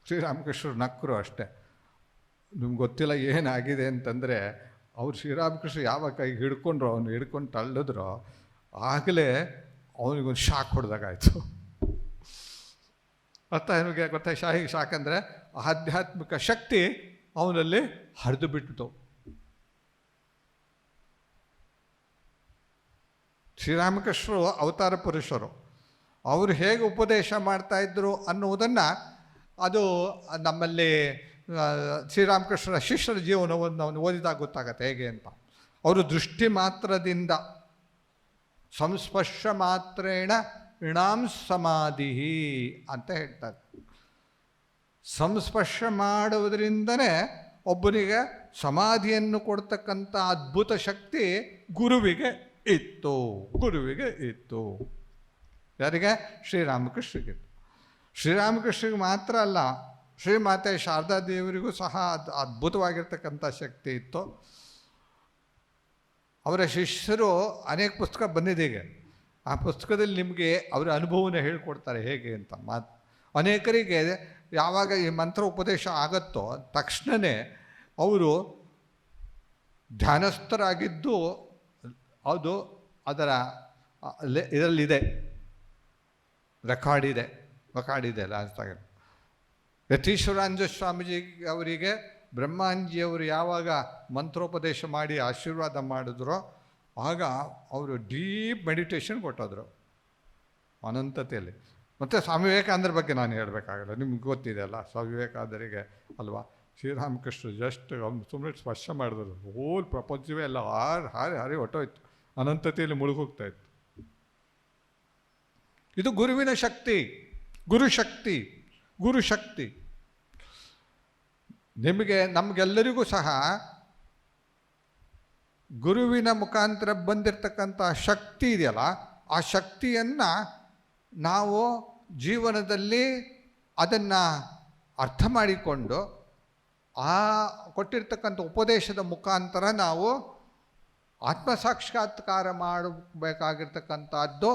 ಶ್ರೀರಾಮಕೃಷ್ಣರು ನಕ್ಕರು ಅಷ್ಟೇ. ನಿಮ್ಗೆ ಗೊತ್ತಿಲ್ಲ ಏನಾಗಿದೆ ಅಂತಂದರೆ, ಅವ್ರು ಶ್ರೀರಾಮಕೃಷ್ಣ ಯಾವ ಕೈಗೆ ಹಿಡ್ಕೊಂಡ್ರು, ಅವನು ಹಿಡ್ಕೊಂಡು ತಳ್ಳಿದ್ರು, ಆಗಲೇ ಅವನಿಗೊಂದು ಶಾಕ್ ಹೊಡೆದಾಗಾಯ್ತು. ಅರ್ಥ ನಿಮಗೆ ಗೊತ್ತಾ? ಶಾಕ್ ಅಂದರೆ ಆಧ್ಯಾತ್ಮಿಕ ಶಕ್ತಿ ಅವನಲ್ಲಿ ಹರಿದು ಬಿಟ್ಟಿತು. ಶ್ರೀರಾಮಕೃಷ್ಣರು ಅವತಾರ ಪುರುಷರು. ಅವರು ಹೇಗೆ ಉಪದೇಶ ಮಾಡ್ತಾಯಿದ್ರು ಅನ್ನುವುದನ್ನು ಅದು ನಮ್ಮಲ್ಲಿ ಶ್ರೀರಾಮಕೃಷ್ಣರ ಶಿಷ್ಯರ ಜೀವನವನ್ನು ಅವನು ಓದಿದಾಗ ಗೊತ್ತಾಗತ್ತೆ ಹೇಗೆ ಅಂತ. ಅವರು ದೃಷ್ಟಿ ಮಾತ್ರದಿಂದ ಸಂಸ್ಪರ್ಶ ಮಾತ್ರೇಣ ಋಣಾಂ ಸಮಾಧಿ ಅಂತ ಹೇಳ್ತಾರೆ. ಸಂಸ್ಪರ್ಶ ಮಾಡುವುದರಿಂದನೇ ಒಬ್ಬನಿಗೆ ಸಮಾಧಿಯನ್ನು ಕೊಡ್ತಕ್ಕಂಥ ಅದ್ಭುತ ಶಕ್ತಿ ಗುರುವಿಗೆ ಇತ್ತು. ಯಾರಿಗೆ? ಶ್ರೀರಾಮಕೃಷ್ಣರಿಗೆ. ಶ್ರೀರಾಮಕೃಷ್ಣರಿಗೆ ಮಾತ್ರ ಅಲ್ಲ, ಶ್ರೀಮಾತೆ ಶಾರದಾ ದೇವರಿಗೂ ಸಹ ಅದ್ಭುತವಾಗಿರ್ತಕ್ಕಂಥ ಶಕ್ತಿ ಇತ್ತು. ಅವರ ಶಿಷ್ಯರು ಅನೇಕ ಪುಸ್ತಕ ಬಂದಿದೆ. ಆ ಪುಸ್ತಕದಲ್ಲಿ ನಿಮಗೆ ಅವರ ಅನುಭವನ ಹೇಳ್ಕೊಡ್ತಾರೆ ಹೇಗೆ ಅಂತ. ಅನೇಕರಿಗೆ ಯಾವಾಗ ಈ ಮಂತ್ರ ಉಪದೇಶ ಆಗತ್ತೋ ತಕ್ಷಣವೇ ಅವರು ಧ್ಯಾನಸ್ಥರಾಗಿದ್ದು ಅದು ಅದರ ಇದರಲ್ಲಿದೆ, ರೆಕಾರ್ಡಿದೆ ಲಾಸ್ಟಾಗ. ಯತೀಶ್ವರಾನಂದ ಸ್ವಾಮೀಜಿ ಅವರಿಗೆ ಬ್ರಹ್ಮಾಂಜಿಯವರು ಯಾವಾಗ ಮಂತ್ರೋಪದೇಶ ಮಾಡಿ ಆಶೀರ್ವಾದ ಮಾಡಿದ್ರೋ ಆಗ ಅವರು ಡೀಪ್ ಮೆಡಿಟೇಷನ್ ಕೊಟ್ಟೋದ್ರು ಅನಂತತೆಯಲ್ಲಿ. ಮತ್ತು ಸ್ವಾಮಿ ವಿವೇಕಾನಂದರ ಬಗ್ಗೆ ನಾನು ಹೇಳಬೇಕಾಗಲ್ಲ, ನಿಮ್ಗೆ ಗೊತ್ತಿದೆ ಅಲ್ಲ ಸ್ವಾಮಿ ವಿವೇಕಾನಂದರಿಗೆ ಅಲ್ವಾ. ಶ್ರೀರಾಮಕೃಷ್ಣ ಜಸ್ಟ್ ಸುಮ್ಮನೆ ಸ್ಪರ್ಶ ಮಾಡಿದ್ರು, ಹೋಲ್ ಪ್ರಪಂಚವೇ ಎಲ್ಲ ಹಾರಿ ಹೊಟ್ಟೋಯ್ತು, ಅನಂತತೆಯಲ್ಲಿ ಮುಳುಗೋಗ್ತಾಯಿತ್ತು. ಇದು ಗುರುವಿನ ಶಕ್ತಿ, ಗುರುಶಕ್ತಿ. ನಮಗೆಲ್ಲರಿಗೂ ಸಹ ಗುರುವಿನ ಮುಖಾಂತರ ಬಂದಿರತಕ್ಕಂಥ ಶಕ್ತಿ ಇದೆಯಲ್ಲ, ಆ ಶಕ್ತಿಯನ್ನು ನಾವು ಜೀವನದಲ್ಲಿ ಅದನ್ನು ಅರ್ಥ ಮಾಡಿಕೊಂಡು ಆ ಕೊಟ್ಟಿರ್ತಕ್ಕಂಥ ಉಪದೇಶದ ಮುಖಾಂತರ ನಾವು ಆತ್ಮಸಾಕ್ಷಾತ್ಕಾರ ಮಾಡಬೇಕಾಗಿರ್ತಕ್ಕಂಥದ್ದು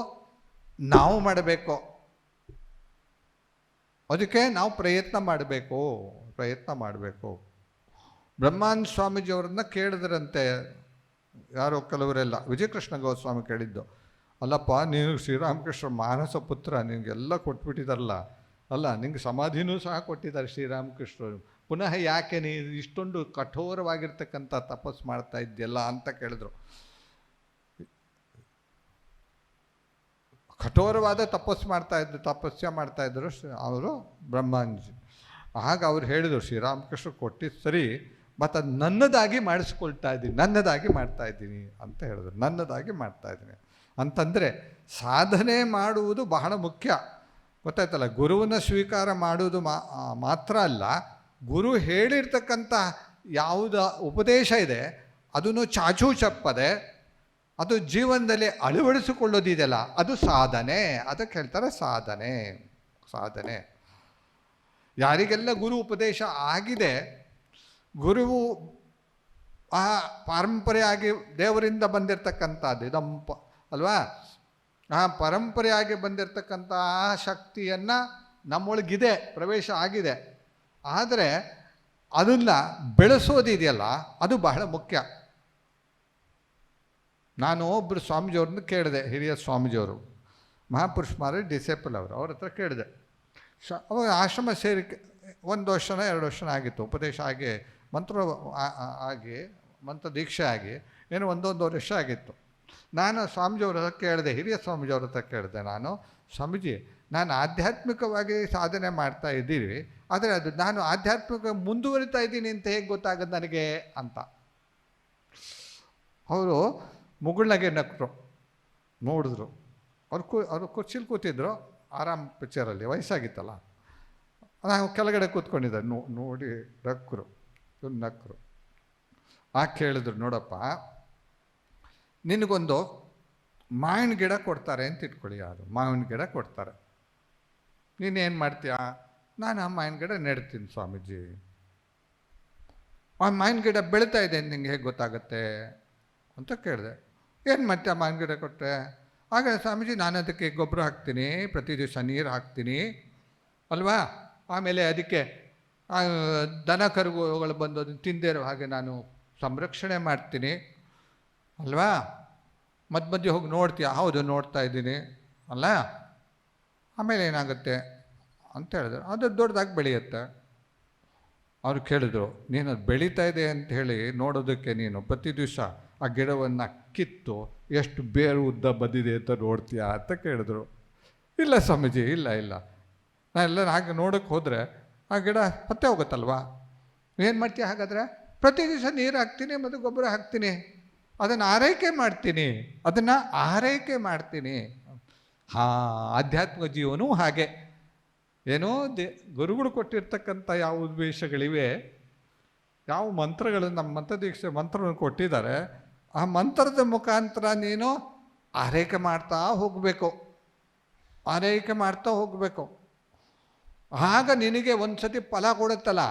ನಾವು ಮಾಡಬೇಕು. ಅದಕ್ಕೆ ನಾವು ಪ್ರಯತ್ನ ಮಾಡಬೇಕು. ಬ್ರಹ್ಮಾನಂದ ಸ್ವಾಮೀಜಿಯವ್ರನ್ನ ಕೇಳಿದ್ರಂತೆ ಯಾರೋ ಕೆಲವರೆಲ್ಲ, ವಿಜಯಕೃಷ್ಣ ಗೋಸ್ವಾಮಿ ಕೇಳಿದ್ದು, ಅಲ್ಲಪ್ಪ ನೀನು ಶ್ರೀರಾಮಕೃಷ್ಣ ಮಾನಸ ಪುತ್ರ, ನಿನಗೆಲ್ಲ ಕೊಟ್ಬಿಟ್ಟಿದಾರಲ್ಲ, ಅಲ್ಲ ನಿಂಗೆ ಸಮಾಧಿನೂ ಸಹ ಕೊಟ್ಟಿದ್ದಾರೆ ಶ್ರೀರಾಮಕೃಷ್ಣರು, ಪುನಃ ಯಾಕೆ ನೀನು ಇಷ್ಟೊಂದು ಕಠೋರವಾಗಿರ್ತಕ್ಕಂಥ ತಪಸ್ಸು ಮಾಡ್ತಾ ಇದ್ದೀಯಲ್ಲ ಅಂತ ಕೇಳಿದ್ರು. ಕಠೋರವಾದ ತಪಸ್ಯ ಮಾಡ್ತಾಯಿದ್ರು ಅವರು ಬ್ರಹ್ಮಾಂಜಿ. ಆಗ ಅವ್ರು ಹೇಳಿದರು, ಶ್ರೀರಾಮಕೃಷ್ಣ ಕೊಟ್ಟಿದ್ದು ಸರಿ, ಮತ್ತು ಅದು ನನ್ನದಾಗಿ ಮಾಡ್ತಾ ಇದ್ದೀನಿ ಅಂತ ಹೇಳಿದ್ರು. ನನ್ನದಾಗಿ ಮಾಡ್ತಾಯಿದ್ದೀನಿ ಅಂತಂದರೆ ಸಾಧನೆ ಮಾಡುವುದು ಬಹಳ ಮುಖ್ಯ, ಗೊತ್ತಾಯ್ತಲ್ಲ. ಗುರುವನ್ನು ಸ್ವೀಕಾರ ಮಾಡುವುದು ಮಾತ್ರ ಅಲ್ಲ, ಗುರು ಹೇಳಿರ್ತಕ್ಕಂಥ ಯಾವುದ ಉಪದೇಶ ಇದೆ ಅದನ್ನು ಚಾಚೂ ಚಪ್ಪದೆ ಅದು ಜೀವನದಲ್ಲಿ ಅಳವಡಿಸಿಕೊಳ್ಳೋದಿದೆಯಲ್ಲ, ಅದು ಸಾಧನೆ. ಅದಕ್ಕೆ ಹೇಳ್ತಾರೆ ಸಾಧನೆ. ಯಾರಿಗೆಲ್ಲ ಗುರು ಉಪದೇಶ ಆಗಿದೆ, ಗುರುವು ಆ ಪರಂಪರೆಯಾಗಿ ದೇವರಿಂದ ಬಂದಿರತಕ್ಕಂಥದ್ದು ಇದಂಪ ಅಲ್ವಾ, ಆ ಪರಂಪರೆಯಾಗಿ ಬಂದಿರತಕ್ಕಂಥ ಆ ಶಕ್ತಿಯನ್ನು ನಮ್ಮೊಳಗಿದೆ, ಪ್ರವೇಶ ಆಗಿದೆ. ಆದರೆ ಅದನ್ನು ಬೆಳೆಸೋದಿದೆಯಲ್ಲ, ಅದು ಬಹಳ ಮುಖ್ಯ. ನಾನು ಒಬ್ಬರು ಸ್ವಾಮೀಜಿಯವ್ರನ್ನ ಕೇಳಿದೆ, ಹಿರಿಯ ಸ್ವಾಮೀಜಿಯವರು, ಮಹಾಪುರುಷ ಮಾರಿ ಡಿಸೇಪಲ್ ಅವರು, ಅವ್ರ ಹತ್ರ ಕೇಳಿದೆ. ಅವಾಗ ಆಶ್ರಮ ಸೇರಿ 1 ವರ್ಷನೋ 2 ವರ್ಷನೋ ಆಗಿತ್ತು, ಉಪದೇಶ ಆಗಿ ಮಂತ್ರ ಆಗಿ ಮಂತ್ರ ದೀಕ್ಷೆ ಆಗಿ ಏನು 1-1.5 ವರ್ಷ ಆಗಿತ್ತು. ನಾನು ಸ್ವಾಮೀಜಿಯವ್ರ ಹತ್ರ ಕೇಳಿದೆ, ಹಿರಿಯ ಸ್ವಾಮೀಜಿಯವ್ರ ಹತ್ರ ಕೇಳಿದೆ, ನಾನು ಸ್ವಾಮೀಜಿ ನಾನು ಆಧ್ಯಾತ್ಮಿಕವಾಗಿ ಸಾಧನೆ ಮಾಡ್ತಾ ಇದ್ದೀವಿ, ಆದರೆ ಅದು ನಾನು ಆಧ್ಯಾತ್ಮಿಕ ಮುಂದುವರಿತಾ ಇದ್ದೀನಿ ಅಂತ ಹೇಗೆ ಗೊತ್ತಾಗೋದು ನನಗೆ ಅಂತ. ಅವರು ಮುಗುಳ್ನಾಗೆ ನಕ್ಕರು, ನೋಡಿದ್ರು. ಅವರು ಕುರ್ಚಿಲಿ ಕೂತಿದ್ರು, ಆರಾಮ್ ಪಿಕ್ಚರಲ್ಲಿ, ವಯಸ್ಸಾಗಿತ್ತಲ್ಲ. ನಾವು ಕೆಳಗಡೆ ಕೂತ್ಕೊಂಡಿದ್ದೆ, ನೋಡಿ ನಕ್ಕರು, ನಕ್ಕರು. ಕೇಳಿದ್ರು, ನೋಡಪ್ಪ ನಿನಗೊಂದು ಮಾವಿನ ಗಿಡ ಕೊಡ್ತಾರೆ ಅಂತ ಇಟ್ಕೊಳ್ಳಿ, ಯಾರು ಮಾವಿನ ಗಿಡ ಕೊಡ್ತಾರೆ, ನೀನೇನು ಮಾಡ್ತೀಯ? ನಾನು ಆ ಮಾವಿನ ಗಿಡ ನೆಡ್ತೀನಿ ಸ್ವಾಮೀಜಿ. ಆ ಮಾವಿನ ಗಿಡ ಬೆಳೀತಾ ಇದೆ ಅಂತ ನಿಂಗೆ ಹೇಗೆ ಗೊತ್ತಾಗುತ್ತೆ ಅಂತ ಕೇಳಿದೆ. ಏನು ಮಾಡ್ತೀಯ ಮಾವಿನ ಗಿಡ ಕೊಟ್ಟರೆ? ಆಗ ಸ್ವಾಮೀಜಿ ನಾನು ಅದಕ್ಕೆ ಗೊಬ್ಬರ ಹಾಕ್ತೀನಿ, ಪ್ರತಿ ದಿವಸ ನೀರು ಹಾಕ್ತೀನಿ ಅಲ್ವಾ, ಆಮೇಲೆ ಅದಕ್ಕೆ ದನ ಕರುಗಳು ಬಂದು ಅದನ್ನು ತಿಂದಿರೋ ಹಾಗೆ ನಾನು ಸಂರಕ್ಷಣೆ ಮಾಡ್ತೀನಿ ಅಲ್ವಾ, ಮಧ್ಯೆ ಹೋಗಿ ನೋಡ್ತೀಯ? ಹೌದು ನೋಡ್ತಾ ಇದ್ದೀನಿ ಅಲ್ಲ. ಆಮೇಲೆ ಏನಾಗುತ್ತೆ ಅಂತ ಹೇಳಿದ್ರು, ಅದು ದೊಡ್ಡದಾಗಿ ಬೆಳೆಯುತ್ತೆ. ಅವ್ರು ಕೇಳಿದ್ರು, ನೀನು ಅದು ಬೆಳೀತಾ ಇದೆ ಅಂತ ಹೇಳಿ ನೋಡೋದಕ್ಕೆ ನೀನು ಪ್ರತಿ ದಿವಸ ಆ ಗಿಡವನ್ನು ಕಿತ್ತು ಎಷ್ಟು ಬೇರು ಉದ್ದ ಬಂದಿದೆ ಅಂತ ನೋಡ್ತೀಯಾ ಅಂತ ಕೇಳಿದ್ರು. ಇಲ್ಲ ಸ್ವಾಮೀಜಿ, ಇಲ್ಲ ನಾನೆಲ್ಲ ಹಾಗೆ ನೋಡೋಕ್ಕೆ ಹೋದರೆ ಆ ಗಿಡ ಪತ್ತೆ ಹೋಗುತ್ತಲ್ವಾ. ಏನು ಮಾಡ್ತೀಯ ಹಾಗಾದರೆ? ಪ್ರತಿ ದಿವಸ ನೀರು ಹಾಕ್ತೀನಿ ಮತ್ತು ಗೊಬ್ಬರ ಹಾಕ್ತೀನಿ, ಅದನ್ನು ಆರೈಕೆ ಮಾಡ್ತೀನಿ. ಆಧ್ಯಾತ್ಮಿಕ ಜೀವನೂ ಹಾಗೆ. ಏನೋ ಗುರುಗಳು ಕೊಟ್ಟಿರ್ತಕ್ಕಂಥ ಯಾವ ಉದ್ದೇಶಗಳಿವೆ, ಯಾವ ಮಂತ್ರಗಳು ನಮ್ಮ ಮಂತ್ರದೀಕ್ಷೆ ಮಂತ್ರವನ್ನು ಕೊಟ್ಟಿದ್ದಾರೆ, ಆ ಮಂತ್ರದ ಮುಖಾಂತರ ನೀನು ಆರೈಕೆ ಮಾಡ್ತಾ ಹೋಗಬೇಕು. ಆಗ ನಿನಗೆ ಒಂದು ಸತಿ ಫಲ ಕೊಡುತ್ತಲ್ಲ,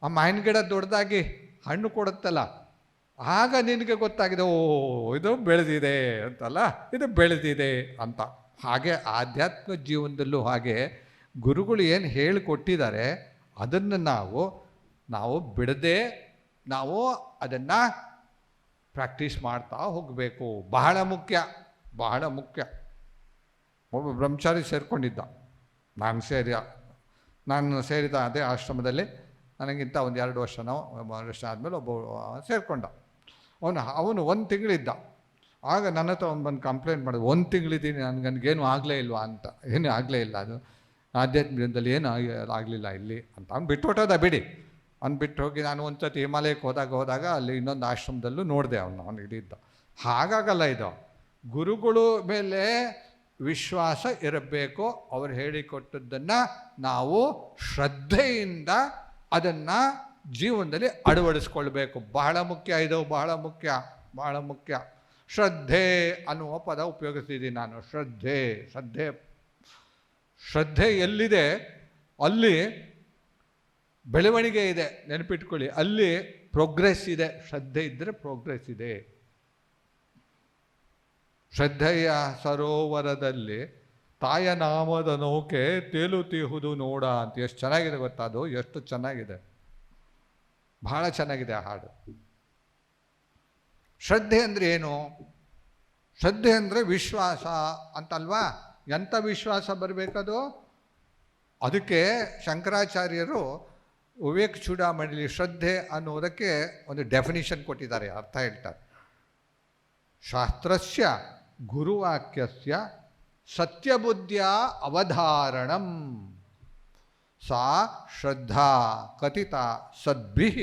ಆ ಮಾವಿನ ಗಿಡ ದೊಡ್ಡದಾಗಿ ಹಣ್ಣು ಕೊಡುತ್ತಲ್ಲ, ಆಗ ನಿನಗೆ ಗೊತ್ತಾಗಿದೆ, ಓ ಇದು ಬೆಳೆದಿದೆ ಅಂತಲ್ಲ, ಇದು ಬೆಳೆದಿದೆ ಅಂತ. ಹಾಗೆ ಆಧ್ಯಾತ್ಮಿಕ ಜೀವನದಲ್ಲೂ ಹಾಗೆ ಗುರುಗಳು ಏನು ಹೇಳಿಕೊಟ್ಟಿದ್ದಾರೆ ಅದನ್ನು ನಾವು ಬಿಡದೆ ನಾವು ಅದನ್ನು ಪ್ರಾಕ್ಟೀಸ್ ಮಾಡ್ತಾ ಹೋಗಬೇಕು. ಬಹಳ ಮುಖ್ಯ. ಒಬ್ಬ ಬ್ರಹ್ಮಚಾರಿ ಸೇರಿಕೊಂಡಿದ್ದ, ನಾನು ಸೇರಿದ ಅದೇ ಆಶ್ರಮದಲ್ಲಿ ನನಗಿಂತ 1-2 ವರ್ಷ ಆದಮೇಲೆ ಒಬ್ಬ ಸೇರಿಕೊಂಡ. ಅವನು 1 ತಿಂಗಳಿದ್ದ. ಆಗ ನನ್ನ ಹತ್ರ ಬಂದು ಕಂಪ್ಲೇಂಟ್ ಮಾಡಿದ್ರು, 1 ತಿಂಗಳಿದ್ದೀನಿ, ನನಗೇನು ಆಗಲೇ ಇಲ್ವಾ ಅಂತ. ಏನೂ ಆಗಲೇ ಇಲ್ಲ, ಅದು ಆಧ್ಯಾತ್ಮಿಕದಲ್ಲಿ ಏನು ಆಗಲಿಲ್ಲ ಇಲ್ಲಿ ಅಂತ. ಅವ್ನು ಬಿಟ್ಟು ಹೊಟ್ಟೋದ ಬಿಡಿ. ಅವ್ನು ಬಿಟ್ಟು ಹೋಗಿ ನಾನು ಒಂದು ಸತಿ ಹಿಮಾಲಯಕ್ಕೆ ಹೋದಾಗ ಅಲ್ಲಿ ಇನ್ನೊಂದು ಆಶ್ರಮದಲ್ಲೂ ನೋಡಿದೆ ಅವನು ಇದ್ದ. ಹಾಗಾಗಲ್ಲ ಇದು. ಗುರುಗಳ ಮೇಲೆ ವಿಶ್ವಾಸ ಇರಬೇಕು. ಅವರು ಹೇಳಿಕೊಟ್ಟದ್ದನ್ನು ನಾವು ಶ್ರದ್ಧೆಯಿಂದ ಅದನ್ನು ಜೀವನದಲ್ಲಿ ಅಳವಡಿಸ್ಕೊಳ್ಬೇಕು. ಬಹಳ ಮುಖ್ಯ ಇದು, ಬಹಳ ಮುಖ್ಯ. ಶ್ರದ್ಧೆ ಅನ್ನುವ ಪದ ಉಪಯೋಗಿಸ್ತಿದ್ದೀನಿ ನಾನು. ಶ್ರದ್ಧೆ ಎಲ್ಲಿದೆ ಅಲ್ಲಿ ಬೆಳವಣಿಗೆ ಇದೆ, ನೆನಪಿಟ್ಕೊಳ್ಳಿ. ಅಲ್ಲಿ ಪ್ರೋಗ್ರೆಸ್ ಇದೆ. ಶ್ರದ್ಧೆ ಇದ್ದರೆ ಪ್ರೋಗ್ರೆಸ್ ಇದೆ. ಶ್ರದ್ಧೆಯ ಸರೋವರದಲ್ಲಿ ತಾಯ ನಾಮದ ನೌಕೆ ತೇಲುತ್ತಿಹುದು ನೋಡ ಅಂತ. ಎಷ್ಟು ಚೆನ್ನಾಗಿದೆ ಗೊತ್ತಾ ಅದು? ಎಷ್ಟು ಚೆನ್ನಾಗಿದೆ, ಬಹಳ ಚೆನ್ನಾಗಿದೆ ಆ ಹಾಡು. ಶ್ರದ್ಧೆ ಅಂದರೆ ಏನು? ಶ್ರದ್ಧೆ ಅಂದರೆ ವಿಶ್ವಾಸ ಅಂತಲ್ವಾ? ಎಂಥ ವಿಶ್ವಾಸ ಬರಬೇಕದು? ಅದಕ್ಕೆ ಶಂಕರಾಚಾರ್ಯರು ವಿವೇಕ ಚೂಡಾಮಣಿಲಿ ಶ್ರದ್ಧೆ ಅನ್ನೋದಕ್ಕೆ ಒಂದು ಡೆಫಿನಿಷನ್ ಕೊಟ್ಟಿದ್ದಾರೆ, ಅರ್ಥ ಹೇಳ್ತಾರೆ. ಶಾಸ್ತ್ರಸ್ಯ ಗುರುವಾಕ್ಯಸ್ಯ ಸತ್ಯಬುದ್ಧಿಯ ಅವಧಾರಣಂ ಸಾ ಶ್ರದ್ಧಾ ಕಥಿತ ಸದ್ಭಿಃ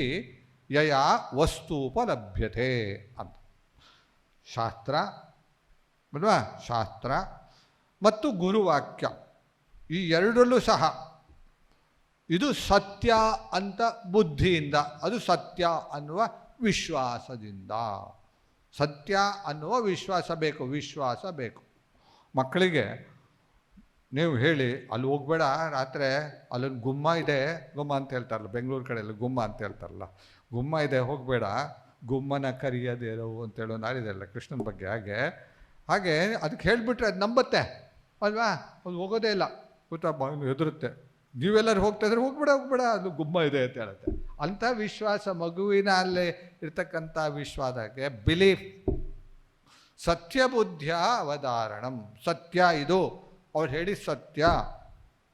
ಯಯಾ ವಸ್ತೂಪಲಭ್ಯತೆ ಅಂತ. ಶಾಸ್ತ್ರ ಅಲ್ವಾ? ಶಾಸ್ತ್ರ ಮತ್ತು ಗುರುವಾಕ್ಯ ಈ ಎರಡರಲ್ಲೂ ಸಹ ಇದು ಸತ್ಯ ಅಂತ ಬುದ್ಧಿಯಿಂದ, ಅದು ಸತ್ಯ ಅನ್ನುವ ವಿಶ್ವಾಸದಿಂದ. ಸತ್ಯ ಅನ್ನುವ ವಿಶ್ವಾಸ ಬೇಕು. ಮಕ್ಕಳಿಗೆ ನೀವು ಹೇಳಿ ಅಲ್ಲಿ ಹೋಗ್ಬೇಡ ರಾತ್ರಿ, ಅಲ್ಲೊಂದು ಗುಮ್ಮ ಇದೆ, ಗುಮ್ಮ ಅಂತ ಹೇಳ್ತಾರಲ್ಲ ಬೆಂಗಳೂರು ಕಡೆಯಲ್ಲಿ, ಗುಮ್ಮ ಅಂತ ಹೇಳ್ತಾರಲ್ಲ, ಗುಮ್ಮ ಇದೆ ಹೋಗಬೇಡ, ಗುಮ್ಮನ ಕರಿಯದೇರೋ ಅಂತೇಳೋ ನಾಡಿದೆಲ್ಲ ಕೃಷ್ಣನ ಬಗ್ಗೆ. ಹಾಗೆ ಹಾಗೆ ಅದಕ್ಕೆ ಹೇಳಿಬಿಟ್ರೆ ಅದು ನಂಬತ್ತೆ ಅಲ್ವಾ, ಅದು ಹೋಗೋದೇ ಇಲ್ಲ, ಗೊತ್ತಾ, ಹೆದರುತ್ತೆ. ನೀವೆಲ್ಲರೂ ಹೋಗ್ತಾ ಇದ್ರೆ ಹೋಗ್ಬೇಡ ಅದು ಗುಮ್ಮ ಇದೆ ಅಂತ ಹೇಳುತ್ತೆ. ಅಂಥ ವಿಶ್ವಾಸ ಮಗುವಿನ ಅಲ್ಲಿ ಇರ್ತಕ್ಕಂಥ ವಿಶ್ವಾಸಕ್ಕೆ ಬಿಲೀಫ್. ಸತ್ಯ ಬುದ್ಧಿಯ ಅವಧಾರಣಂ, ಸತ್ಯ ಇದು ಅವ್ರು ಹೇಳಿ ಸತ್ಯ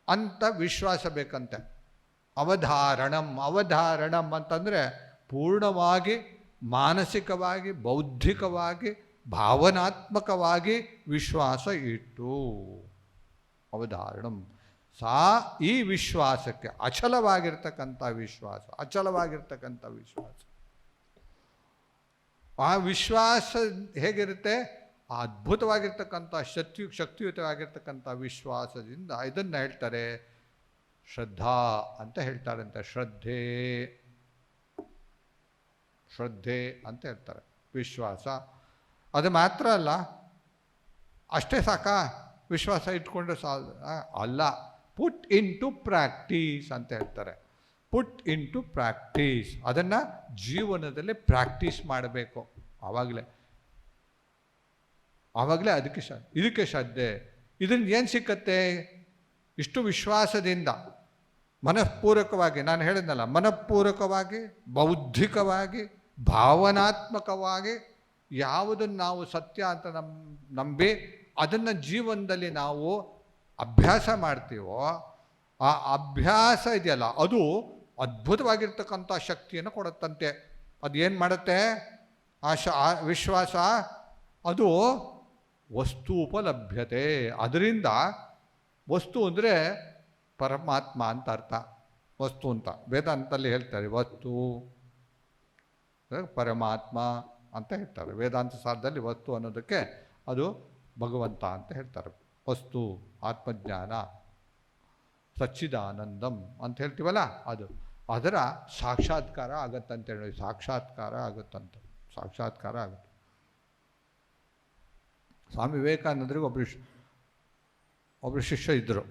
ಅಂತ ವಿಶ್ವಾಸ ಬೇಕಂತೆ. ಅವಧಾರಣಂ ಅಂತಂದರೆ ಪೂರ್ಣವಾಗಿ ಮಾನಸಿಕವಾಗಿ, ಬೌದ್ಧಿಕವಾಗಿ, ಭಾವನಾತ್ಮಕವಾಗಿ ವಿಶ್ವಾಸ ಇಟ್ಟು ಅವಧಾರಣಂ. ಈ ವಿಶ್ವಾಸಕ್ಕೆ ಅಚಲವಾಗಿರ್ತಕ್ಕಂಥ ವಿಶ್ವಾಸ, ಆ ವಿಶ್ವಾಸ ಹೇಗಿರುತ್ತೆ, ಆ ಅದ್ಭುತವಾಗಿರ್ತಕ್ಕಂಥ ಶಕ್ತಿಯುತವಾಗಿರ್ತಕ್ಕಂಥ ವಿಶ್ವಾಸದಿಂದ ಇದನ್ನು ಹೇಳ್ತಾರೆ ಶ್ರದ್ಧಾ ಅಂತ ಹೇಳ್ತಾರಂತೆ. ಶ್ರದ್ಧೆ ಅಂತ ಹೇಳ್ತಾರೆ ವಿಶ್ವಾಸ. ಅದು ಮಾತ್ರ ಅಲ್ಲ, ಅಷ್ಟೇ ಸಾಕಾ ವಿಶ್ವಾಸ ಇಟ್ಕೊಂಡ್ರೆ ಅಲ್ಲ, ಪುಟ್ ಇನ್ ಟು ಪ್ರಾಕ್ಟೀಸ್ ಅಂತ ಹೇಳ್ತಾರೆ. ಪುಟ್ ಇನ್ ಟು ಪ್ರಾಕ್ಟೀಸ್, ಅದನ್ನು ಜೀವನದಲ್ಲಿ ಪ್ರಾಕ್ಟೀಸ್ ಮಾಡಬೇಕು. ಆವಾಗಲೇ ಇದಕ್ಕೆ ಶ್ರದ್ಧೆ. ಇದನ್ನು ಏನು ಸಿಕ್ಕತ್ತೆ, ಇಷ್ಟು ವಿಶ್ವಾಸದಿಂದ ಮನಃಪೂರ್ವಕವಾಗಿ, ನಾನು ಹೇಳಿದ್ನಲ್ಲ, ಮನಃಪೂರ್ವಕವಾಗಿ, ಬೌದ್ಧಿಕವಾಗಿ, ಭಾವನಾತ್ಮಕವಾಗಿ ಯಾವುದನ್ನು ನಾವು ಸತ್ಯ ಅಂತ ನಂಬಿ ಅದನ್ನು ಜೀವನದಲ್ಲಿ ನಾವು ಅಭ್ಯಾಸ ಮಾಡ್ತೀವೋ, ಆ ಅಭ್ಯಾಸ ಇದೆಯಲ್ಲ ಅದು ಅದ್ಭುತವಾಗಿರ್ತಕ್ಕಂಥ ಶಕ್ತಿಯನ್ನು ಕೊಡುತ್ತಂತೆ. ಅದು ಏನು ಮಾಡುತ್ತೆ, ಆ ವಿಶ್ವಾಸ ಅದು ವಸ್ತೂಪಲಭ್ಯತೆ. ಅದರಿಂದ ವಸ್ತು ಅಂದರೆ ಪರಮಾತ್ಮ ಅಂತ ಅರ್ಥ. ವಸ್ತು ಅಂತ ವೇದಾಂತದಲ್ಲಿ ಹೇಳ್ತಾರೆ, ವಸ್ತು ಪರಮಾತ್ಮ ಅಂತ ಹೇಳ್ತಾರೆ. ವೇದಾಂತ ಸಾರದಲ್ಲಿ ವಸ್ತು ಅನ್ನೋದಕ್ಕೆ ಅದು ಭಗವಂತ ಅಂತ ಹೇಳ್ತಾರೆ. ವಸ್ತು ಆತ್ಮಜ್ಞಾನ ಸಚ್ಚಿದಾನಂದಂ ಅಂತ ಹೇಳ್ತೀವಲ್ಲ, ಅದರ ಸಾಕ್ಷಾತ್ಕಾರ ಆಗತ್ತಂತೇಳಿ, ಸಾಕ್ಷಾತ್ಕಾರ ಆಗುತ್ತೆ. ಸ್ವಾಮಿ ವಿವೇಕಾನಂದರಿಗೆ ಒಬ್ಬರು ಶಿಷ್ಯ ಇದ್ದರು.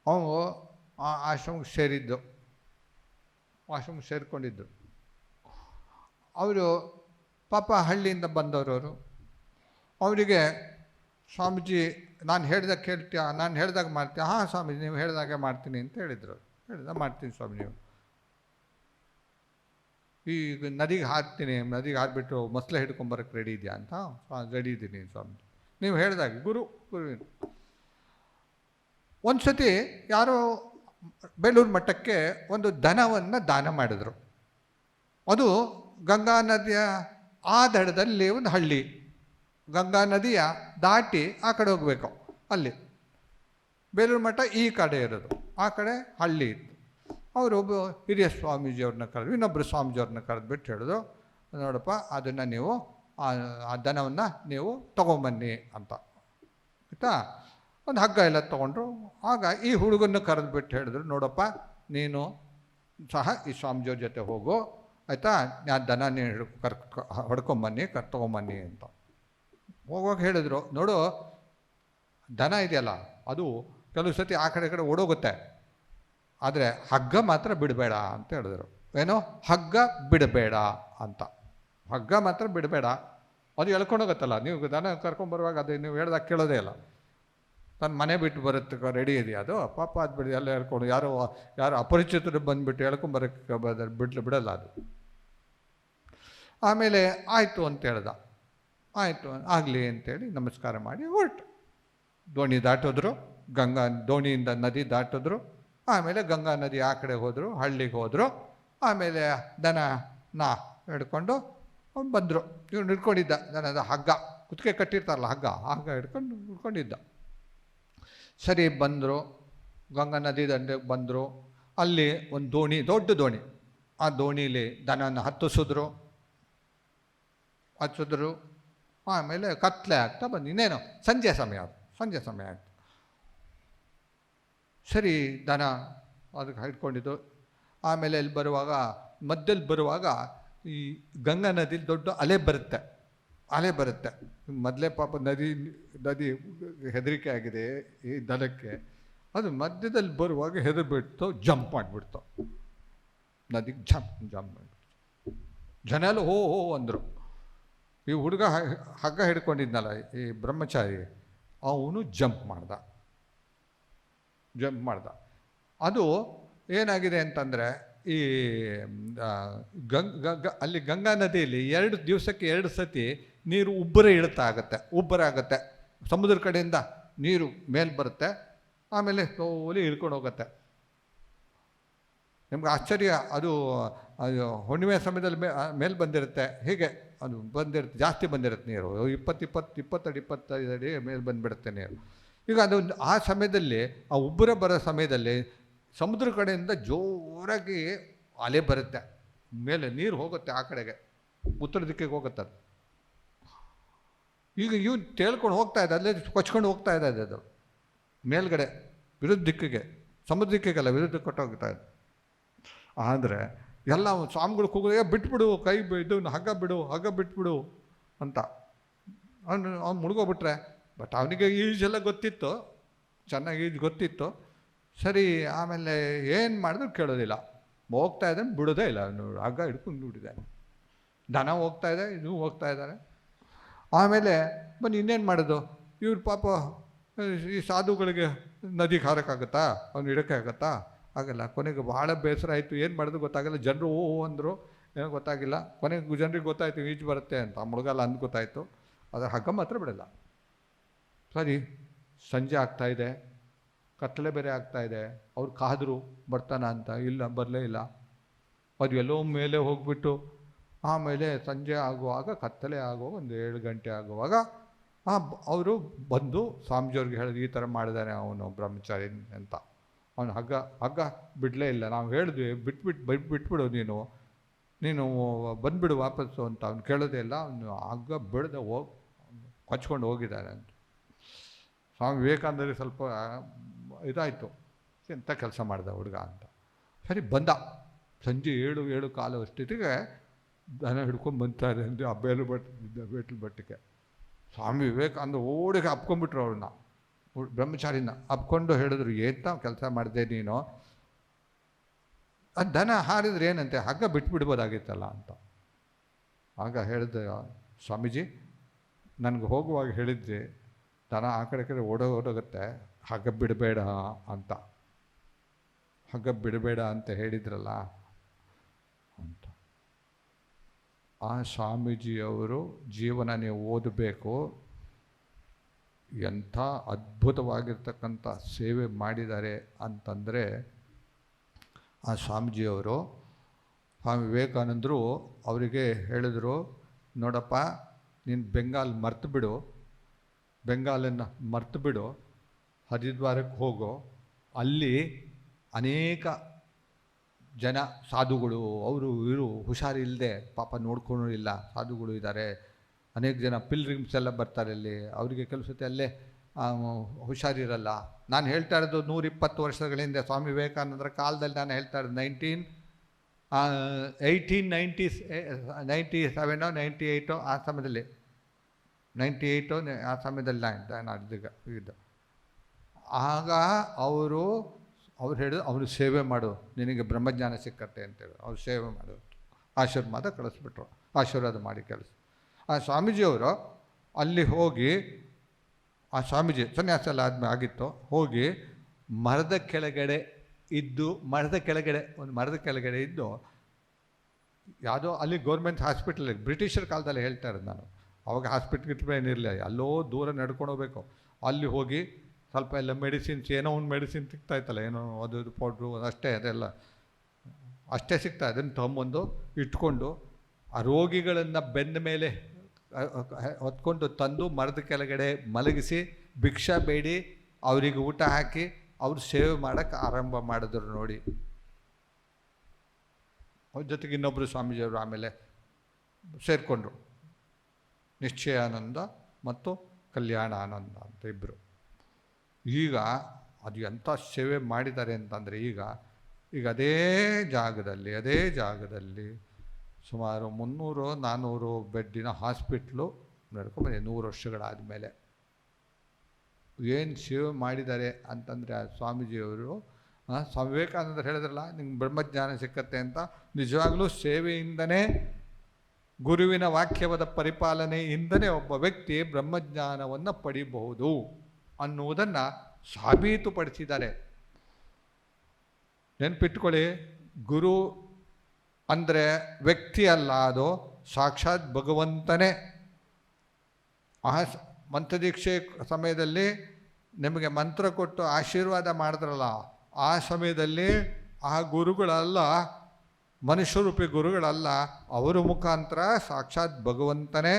ಅವನು ಆಶ್ರಮಕ್ಕೆ ಸೇರಿಕೊಂಡಿದ್ದು. ಅವರು ಪಾಪ ಹಳ್ಳಿಯಿಂದ ಬಂದವರು. ಅವರಿಗೆ ಸ್ವಾಮೀಜಿ ನಾನು ಹೇಳ್ದಾಗ ಕೇಳ್ತೀಯಾ, ನಾನು ಹೇಳ್ದಾಗ ಮಾಡ್ತೀಯಾ? ಹಾಂ ಸ್ವಾಮೀಜಿ ನೀವು ಹೇಳ್ದಾಗೆ ಮಾಡ್ತೀನಿ ಅಂತ ಹೇಳಿದರು. ಮಾಡ್ತೀನಿ ಸ್ವಾಮಿ, ನೀವು ಈಗ ನದಿಗೆ ನದಿಗೆ ಹಾರಿಬಿಟ್ಟು ಮಸಲೆ ಹಿಡ್ಕೊಂಬರಕ್ಕೆ ರೆಡಿ ಇದೆಯಾ ಅಂತ. ರೆಡಿ ಇದ್ದೀನಿ ಸ್ವಾಮೀಜಿ, ನೀವು ಹೇಳ್ದಾಗೆ. ಗುರುವಿನ ಒಂದು ಸತಿ ಯಾರೋ ಬೇಲೂರು ಮಠಕ್ಕೆ ಒಂದು ದನವನ್ನು ದಾನ ಮಾಡಿದರು. ಅದು ಗಂಗಾ ನದಿಯ ಆ ದಡದಲ್ಲಿ ಒಂದು ಹಳ್ಳಿ, ಗಂಗಾ ನದಿಯ ದಾಟಿ ಆ ಕಡೆ ಹೋಗಬೇಕು. ಅಲ್ಲಿ ಬೇಲೂರು ಮಠ ಈ ಕಡೆ ಇರೋದು, ಆ ಕಡೆ ಹಳ್ಳಿ ಇತ್ತು. ಅವರೊಬ್ಬ ಹಿರಿಯ ಸ್ವಾಮೀಜಿಯವ್ರನ್ನ ಕರೆದು, ಇನ್ನೊಬ್ಬರು ಸ್ವಾಮೀಜಿಯವ್ರನ್ನ ಕರೆದುಬಿಟ್ಟು ಹೇಳಿದ್ರು, ನೋಡಪ್ಪ ಅದನ್ನು ನೀವು ಆ ದನವನ್ನು ನೀವು ತೊಗೊಂಬನ್ನಿ ಅಂತ. ಆಯಿತಾ, ಒಂದು ಹಗ್ಗ ಎಲ್ಲ ತೊಗೊಂಡ್ರು. ಆಗ ಈ ಹುಡುಗನ್ನ ಕರೆದುಬಿಟ್ಟು ಹೇಳಿದ್ರು, ನೋಡಪ್ಪ ನೀನು ಸಹ ಈ ಸ್ವಾಮೀಜಿಯವ್ರ ಜೊತೆ ಹೋಗು, ಆಯಿತಾ, ಆ ದನ ನೀನು ಹೊಡ್ಕೊಂಬನ್ನಿ, ತೊಗೊಂಬನ್ನಿ ಅಂತ. ಹೋಗುವಾಗ ಹೇಳಿದ್ರು, ನೋಡು ದನ ಇದೆಯಲ್ಲ ಅದು ಕೆಲವು ಸತಿ ಆ ಕಡೆ ಓಡೋಗುತ್ತೆ, ಆದರೆ ಹಗ್ಗ ಮಾತ್ರ ಬಿಡಬೇಡ ಅಂತ ಹೇಳಿದ್ರು. ಏನೋ ಹಗ್ಗ ಬಿಡಬೇಡ ಅಂತ, ಹಗ್ಗ ಮಾತ್ರ ಬಿಡಬೇಡ. ಅದು ಎಳ್ಕೊಂಡೋಗುತ್ತಲ್ಲ, ನೀವು ದನ ಕರ್ಕೊಂಬರುವಾಗ ಅದು ನೀವು ಹೇಳ್ದಾಗ ಕೇಳೋದೇ ಇಲ್ಲ. ತನ್ನ ಮನೆ ಬಿಟ್ಟು ಬರುತ್ತೆ, ರೆಡಿ ಇದೆಯಾ ಅದು, ಪಾಪ ಅದು ಬಿಡಿ ಎಲ್ಲ ಹೇಳ್ಕೊಂಡು ಯಾರೋ ಅಪರಿಚಿತರು ಬಂದುಬಿಟ್ಟು ಹೇಳ್ಕೊಂಬರಕ್ಕೆ ಬಿಡಲ್ಲ ಅದು. ಆಮೇಲೆ ಆಯಿತು ಅಂತ ಹೇಳ್ದ. ಆಯಿತು ಆಗಲಿ ಅಂತೇಳಿ ನಮಸ್ಕಾರ ಮಾಡಿ ಹೊರಟು. ದೋಣಿ ದಾಟಿದ್ರು, ದೋಣಿಯಿಂದ ನದಿ ದಾಟಿದ್ರು. ಆಮೇಲೆ ಗಂಗಾ ನದಿ ಆ ಕಡೆ ಹೋದರು, ಹಳ್ಳಿಗೆ ಹೋದರು. ಆಮೇಲೆ ದನ ಹಿಡ್ಕೊಂಡು ಬಂದರು. ಇವ್ನು ಹಿಡ್ಕೊಂಡಿದ್ದ ದನದ ಹಗ್ಗ, ಕುತ್ತಿಗೆ ಕಟ್ಟಿರ್ತಾರಲ್ಲ ಹಗ್ಗ ಹಿಡ್ಕೊಂಡಿದ್ದ. ಸರಿ ಬಂದರು, ಗಂಗಾ ನದಿ ದಂಡೆಗೆ ಬಂದರು. ಅಲ್ಲಿ ಒಂದು ದೋಣಿ, ದೊಡ್ಡ ದೋಣಿ, ಆ ದೋಣಿಲಿ ದನನ ಹತ್ತಿಸಿದ್ರು. ಆಮೇಲೆ ಕತ್ಲೆ ಆಗ್ತಾ ಬಂದು ಇನ್ನೇನು ಸಂಜೆ ಸಮಯ ಆಯಿತು. ಸರಿ ದನ ಅದಕ್ಕೆ ಹಿಡ್ಕೊಂಡಿದ್ದು. ಆಮೇಲೆ ಮಧ್ಯದಲ್ಲಿ ಬರುವಾಗ ಈ ಗಂಗಾ ನದಿಲಿ ದೊಡ್ಡ ಅಲೆ ಬರುತ್ತೆ. ಅಲೆ ಬರುತ್ತೆ. ಮೊದಲೇ ಪಾಪ ನದಿ ಹೆದರಿಕೆ ಆಗಿದೆ ಈ ದನಕ್ಕೆ. ಅದು ಮಧ್ಯದಲ್ಲಿ ಬರುವಾಗ ಹೆದರ್ಬಿಡ್ತು, ಜಂಪ್ ಮಾಡಿಬಿಡ್ತು ನದಿಗೆ. ಜಂಪ್ ಮಾಡಿಬಿಡ್ತು. ಜನ ಎಲ್ಲ ಹೋ ಅಂದರು. ಈ ಹುಡುಗ ಹಗ್ಗ ಹಿಡ್ಕೊಂಡಿದ್ನಲ್ಲ ಈ ಬ್ರಹ್ಮಚಾರಿ, ಅವನು ಜಂಪ್ ಮಾಡ್ದ. ಅದು ಏನಾಗಿದೆ ಅಂತಂದರೆ, ಈ ಅಲ್ಲಿ ಗಂಗಾ ನದಿಯಲ್ಲಿ 2 ದಿವಸಕ್ಕೆ 2 ಸತಿ ನೀರು ಉಬ್ಬರ ಆಗುತ್ತೆ. ಸಮುದ್ರ ಕಡೆಯಿಂದ ನೀರು ಮೇಲೆ ಬರುತ್ತೆ, ಆಮೇಲೆ ಸ್ಲೋಲಿ ಇಳ್ಕೊಂಡು ಹೋಗುತ್ತೆ. ನಿಮ್ಗೆ ಆಶ್ಚರ್ಯ, ಅದು ಹುಣ್ಣಿಮೆ ಸಮಯದಲ್ಲಿ ಮೇಲೆ ಬಂದಿರುತ್ತೆ. ಹೀಗೆ ಅದು ಬಂದಿರುತ್ತೆ, ಜಾಸ್ತಿ ಬಂದಿರುತ್ತೆ ನೀರು. 20 ಅಡಿ 25 ಅಡಿ ಮೇಲೆ ಬಂದುಬಿಡುತ್ತೆ ನೀರು. ಈಗ ಅದು ಆ ಸಮಯದಲ್ಲಿ, ಆ ಉಬ್ಬರ ಬರೋ ಸಮಯದಲ್ಲಿ ಸಮುದ್ರ ಕಡೆಯಿಂದ ಜೋರಾಗಿ ಅಲೆ ಬರುತ್ತೆ, ಮೇಲೆ ನೀರು ಹೋಗುತ್ತೆ ಆ ಕಡೆಗೆ, ಉತ್ತರ ದಿಕ್ಕಿಗೆ ಹೋಗುತ್ತೆ ಅದು. ಈಗ ಇವು ತೇಳ್ಕೊಂಡು ಹೋಗ್ತಾ ಇದೆ, ಅಲ್ಲೇ ಕೊಚ್ಕೊಂಡು ಹೋಗ್ತಾ ಇದೆ ಅದು ಮೇಲ್ಗಡೆ ವಿರುದ್ಧ ದಿಕ್ಕಿಗೆ, ಸಮುದ್ರ ದಿಕ್ಕಿಗೆಲ್ಲ ವಿರುದ್ಧ ಕೊಟ್ಟೋಗ್ತಾ ಇದೆ. ಆದರೆ ಎಲ್ಲ ಸ್ವಾಮಿಗಳು ಕೂಗೋದು, ಬಿಟ್ಬಿಡು ಕೈ, ಇದು ಹಗ್ಗ ಬಿಟ್ಬಿಡು ಅಂತ. ಅವ್ನು ಮುಳುಗೋಗ್ಬಿಟ್ರೆ. ಬಟ್ ಅವನಿಗೆ ಈಜೆಲ್ಲ ಗೊತ್ತಿತ್ತು, ಚೆನ್ನಾಗಿ ಈಜು ಗೊತ್ತಿತ್ತು. ಸರಿ, ಆಮೇಲೆ ಏನು ಮಾಡಿದ್ರು ಕೇಳೋದಿಲ್ಲ. ಹೋಗ್ತಾ ಇದ್ದಾನೆ, ಬಿಡೋದೇ ಇಲ್ಲ. ಅವನು ಹಗ್ಗ ಹಿಡ್ಕೊಂಡು ಬಿಟ್ಟಿದ್ದಾನೆ. ದನ ಹೋಗ್ತಾ ಇದೆ, ಇನ್ನೂ ಹೋಗ್ತಾ ಇದ್ದಾರೆ. ಆಮೇಲೆ ಬನ್ನಿ ಇನ್ನೇನು ಮಾಡೋದು, ಇವ್ರು ಪಾಪ ಈ ಸಾಧುಗಳಿಗೆ ನದಿಗೆ ಹಾರಕ್ಕಾಗತ್ತಾ, ಅವ್ನು ಇಡೋಕ್ಕೆ ಆಗುತ್ತಾ? ಆಗಲ್ಲ. ಕೊನೆಗೆ ಭಾಳ ಬೇಸರ ಆಯಿತು. ಏನು ಮಾಡೋದು ಗೊತ್ತಾಗಲ್ಲ. ಜನರು ಅಂದರು, ಏನೋ ಗೊತ್ತಾಗಿಲ್ಲ. ಕೊನೆಗೆ ಜನರಿಗೆ ಗೊತ್ತಾಯಿತು ಈಜು ಬರುತ್ತೆ ಅಂತ. ಮುಳುಗಲ್ಲ ಅಂದು ಗೊತ್ತಾಯಿತು. ಅದರ ಹಗ್ಗ ಮಾತ್ರ ಬಿಡಲ್ಲ. ಸರಿ, ಸಂಜೆ ಆಗ್ತಾಯಿದೆ, ಕತ್ತಲೆ ಬೇರೆ ಆಗ್ತಾಯಿದೆ. ಅವ್ರು ಕಾದರು ಬರ್ತಾನ ಅಂತ. ಇಲ್ಲ, ಬರಲೇ ಇಲ್ಲ. ಅದು ಎಲ್ಲೋ ಮೇಲೆ ಹೋಗ್ಬಿಟ್ಟು ಆಮೇಲೆ ಸಂಜೆ ಆಗುವಾಗ, ಕತ್ತಲೆ ಆಗುವಾಗ, ಒಂದು 7 ಗಂಟೆ ಆಗುವಾಗ ಅವರು ಬಂದು ಸ್ವಾಮೀಜಿಯವ್ರಿಗೆ ಹೇಳಿದ್ರು, ಈ ಥರ ಮಾಡಿದಾನೆ ಅವನು ಬ್ರಹ್ಮಚಾರಿ ಅಂತ. ಅವನು ಹಗ್ಗ ಬಿಡಲೇ ಇಲ್ಲ. ನಾವು ಹೇಳಿದ್ವಿ, ಬಿಟ್ಬಿಡು ನೀನು ಬಂದುಬಿಡು ವಾಪಸ್ಸು ಅಂತ. ಅವ್ನು ಕೇಳೋದೇ ಇಲ್ಲ. ಅವನು ಹಗ್ಗ ಬಿಡದೆ ಕೊಚ್ಕೊಂಡು ಹೋಗಿದ್ದಾನೆ ಅಂತ. ಸ್ವಾಮಿ ವಿವೇಕಾನಂದರಿಗೆ ಸ್ವಲ್ಪ ಇದಾಯಿತು, ಎಂಥ ಕೆಲಸ ಮಾಡ್ದ ಹುಡುಗ ಅಂತ. ಸರಿ, ಬಂದ. ಸಂಜೆ 7:15 ಅಷ್ಟೊತ್ತಿಗೆ ದನ ಹಿಡ್ಕೊಂಡು ಬಂತಾರೆ ಅಂದರೆ ಆ ಬೇಟ್ಲು ಬಟ್ಟಿಗೆ. ಸ್ವಾಮಿ ವಿವೇಕಾನಂದ ಓಡಿಗೆ ಅಪ್ಕೊಂಡ್ಬಿಟ್ರು ಅವ್ರನ್ನ, ಬ್ರಹ್ಮಚಾರಿನ ಅಪ್ಕೊಂಡು ಹೇಳಿದ್ರು, ಎಂತ ಕೆಲಸ ಮಾಡಿದೆ ನೀನು? ಅದು ದನ ಹಾರಿದ್ರೆ ಏನಂತೆ, ಹಗ್ಗ ಬಿಟ್ಬಿಡ್ಬೋದಾಗಿತ್ತಲ್ಲ ಅಂತ. ಆಗ ಹೇಳಿದೆ, ಸ್ವಾಮೀಜಿ ನನಗೆ ಹೋಗುವಾಗ ಹೇಳಿದ್ರಿ, ದನ ಆ ಕಡೆ ಓಡೋಗುತ್ತೆ, ಹಗ್ಗ ಬಿಡಬೇಡ ಅಂತ. ಹಗ್ಗ ಬಿಡಬೇಡ ಅಂತ ಹೇಳಿದ್ರಲ್ಲ ಅಂತ. ಆ ಸ್ವಾಮೀಜಿಯವರು ಜೀವನ ನೀವು ಓದಬೇಕು. ಎಂಥ ಅದ್ಭುತವಾಗಿರ್ತಕ್ಕಂಥ ಸೇವೆ ಮಾಡಿದ್ದಾರೆ ಅಂತಂದರೆ, ಆ ಸ್ವಾಮೀಜಿಯವರು, ಸ್ವಾಮಿ ವಿವೇಕಾನಂದರು ಅವರಿಗೆ ಹೇಳಿದರು, ನೋಡಪ್ಪ, ನೀನು ಬೆಂಗಾಲನ್ನು ಮರ್ತು ಬಿಡು, ಹರಿದ್ವಾರಕ್ಕೆ ಹೋಗೋ. ಅಲ್ಲಿ ಅನೇಕ ಜನ ಸಾಧುಗಳು, ಅವರು ಇವರು ಹುಷಾರಿಲ್ಲದೆ ಪಾಪ ನೋಡ್ಕೊಂಡು ಇಲ್ಲ ಸಾಧುಗಳು ಇದ್ದಾರೆ. ಅನೇಕ ಜನ ಪಿಲ್ಗ್ರಿಮ್ಸ್ ಎಲ್ಲ ಬರ್ತಾರೆ ಅಲ್ಲಿ, ಅವರಿಗೆ ಕೆಲಸತೆ ಅಲ್ಲೇ ಹುಷಾರಿರಲ್ಲ. ನಾನು ಹೇಳ್ತಾ ಇರೋದು 120 ವರ್ಷಗಳ ಹಿಂದೆ, ಸ್ವಾಮಿ ವಿವೇಕಾನಂದರ ಕಾಲದಲ್ಲಿ ನಾನು ಹೇಳ್ತಾ ಇರೋದು. 1897 98 ಆ ಸಮಯದಲ್ಲಿ, 98 ಆ ಸಮಯದಲ್ಲಿ ನಾನು ಇದ್ದು. ಆಗ ಅವರು ಹೇಳಿದ್ರು, ಅವನು ಸೇವೆ ಮಾಡು, ನಿನಗೆ ಬ್ರಹ್ಮಜ್ಞಾನ ಸಿಕ್ಕತ್ತೆ ಅಂತೇಳಿ. ಅವ್ರು ಸೇವೆ ಮಾಡು, ಆಶೀರ್ವಾದ ಕಳಿಸ್ಬಿಟ್ರು. ಆಶೀರ್ವಾದ ಮಾಡಿ ಕೆಲಸ. ಆ ಸ್ವಾಮೀಜಿಯವರು ಅಲ್ಲಿ ಹೋಗಿ, ಆ ಸ್ವಾಮೀಜಿ ಸನ್ಯಾಸ ಎಲ್ಲ ಆಗಿತ್ತು, ಹೋಗಿ ಮರದ ಕೆಳಗಡೆ ಇದ್ದು ಒಂದು ಮರದ ಕೆಳಗಡೆ ಇದ್ದು, ಯಾವುದೋ ಅಲ್ಲಿ ಗೌರ್ಮೆಂಟ್ ಹಾಸ್ಪಿಟಲ್, ಬ್ರಿಟಿಷರ ಕಾಲದಲ್ಲಿ ಹೇಳ್ತಾ ಇರೋದು ನಾನು. ಅವಾಗ ಹಾಸ್ಪಿಟ್ಲ್ ಏನಿರಲಿಲ್ಲ, ಅಲ್ಲೋ ದೂರ ನಡ್ಕೊಂಡು ಹೋಗ್ಬೇಕು. ಅಲ್ಲಿ ಹೋಗಿ ಸ್ವಲ್ಪ ಎಲ್ಲ ಮೆಡಿಸಿನ್ಸ್, ಏನೋ ಒಂದು ಮೆಡಿಸಿನ್ ಸಿಗ್ತಾಯಿತ್ತಲ್ಲ, ಏನೋ ಅದು ಪೌಡ್ರು ಅಷ್ಟೇ, ಅದೆಲ್ಲ ಅಷ್ಟೇ ಸಿಗ್ತಾ, ಅದನ್ನು ತೊಗೊಂಬಂದು ಇಟ್ಕೊಂಡು ಆ ರೋಗಿಗಳನ್ನು ಬೆಂದ ಮೇಲೆ ಹೊತ್ಕೊಂಡು ತಂದು ಮರದ ಕೆಳಗಡೆ ಮಲಗಿಸಿ ಭಿಕ್ಷಾ ಬೇಡಿ ಅವರಿಗೆ ಊಟ ಹಾಕಿ ಅವ್ರು ಸೇವೆ ಮಾಡೋಕ್ಕೆ ಆರಂಭ ಮಾಡಿದ್ರು ನೋಡಿ. ಅವ್ರ ಜೊತೆಗೆ ಇನ್ನೊಬ್ಬರು ಸ್ವಾಮೀಜಿಯವರು ಆಮೇಲೆ ಸೇರಿಕೊಂಡ್ರು, ನಿಶ್ಚಯಾನಂದ ಮತ್ತು ಕಲ್ಯಾಣಾನಂದ ಅಂತ ಇಬ್ಬರು. ಈಗ ಅದು ಎಂಥ ಸೇವೆ ಮಾಡಿದ್ದಾರೆ ಅಂತಂದರೆ, ಈಗ ಅದೇ ಜಾಗದಲ್ಲಿ ಸುಮಾರು 300-400 ಬೆಡ್ಡಿನ ಹಾಸ್ಪಿಟ್ಲು ನಡ್ಕೊಂಬನ್ನಿ 100 ವರ್ಷಗಳಾದಮೇಲೆ ಏನು ಸೇವೆ ಮಾಡಿದ್ದಾರೆ ಅಂತಂದರೆ ಆ ಸ್ವಾಮೀಜಿಯವರು, ಸ್ವಾಮಿ ವಿವೇಕಾನಂದರು ಹೇಳಿದ್ರಲ್ಲ ನಿಮ್ಗೆ ಬ್ರಹ್ಮಜ್ಞಾನ ಸಿಕ್ಕತ್ತೆ ಅಂತ. ನಿಜವಾಗ್ಲೂ ಸೇವೆಯಿಂದನೇ, ಗುರುವಿನ ವಾಕ್ಯವಾದ ಪರಿಪಾಲನೆಯಿಂದನೇ ಒಬ್ಬ ವ್ಯಕ್ತಿ ಬ್ರಹ್ಮಜ್ಞಾನವನ್ನು ಪಡಿಬಹುದು ಅನ್ನುವುದನ್ನು ಸಾಬೀತುಪಡಿಸಿದ್ದಾರೆ. ನೆನ್ಪಿಟ್ಕೊಳ್ಳಿ, ಗುರು ಅಂದರೆ ವ್ಯಕ್ತಿ ಅಲ್ಲ, ಅದು ಸಾಕ್ಷಾತ್ ಭಗವಂತನೇ. ಆ ಮಂತ್ರದೀಕ್ಷೆ ಸಮಯದಲ್ಲಿ ನಿಮಗೆ ಮಂತ್ರ ಕೊಟ್ಟು ಆಶೀರ್ವಾದ ಮಾಡಿದ್ರಲ್ಲ, ಆ ಸಮಯದಲ್ಲಿ ಆ ಗುರುಗಳಲ್ಲ, ಮನುಷ್ಯರೂಪಿ ಗುರುಗಳಲ್ಲ, ಅವರ ಮುಖಾಂತರ ಸಾಕ್ಷಾತ್ ಭಗವಂತನೇ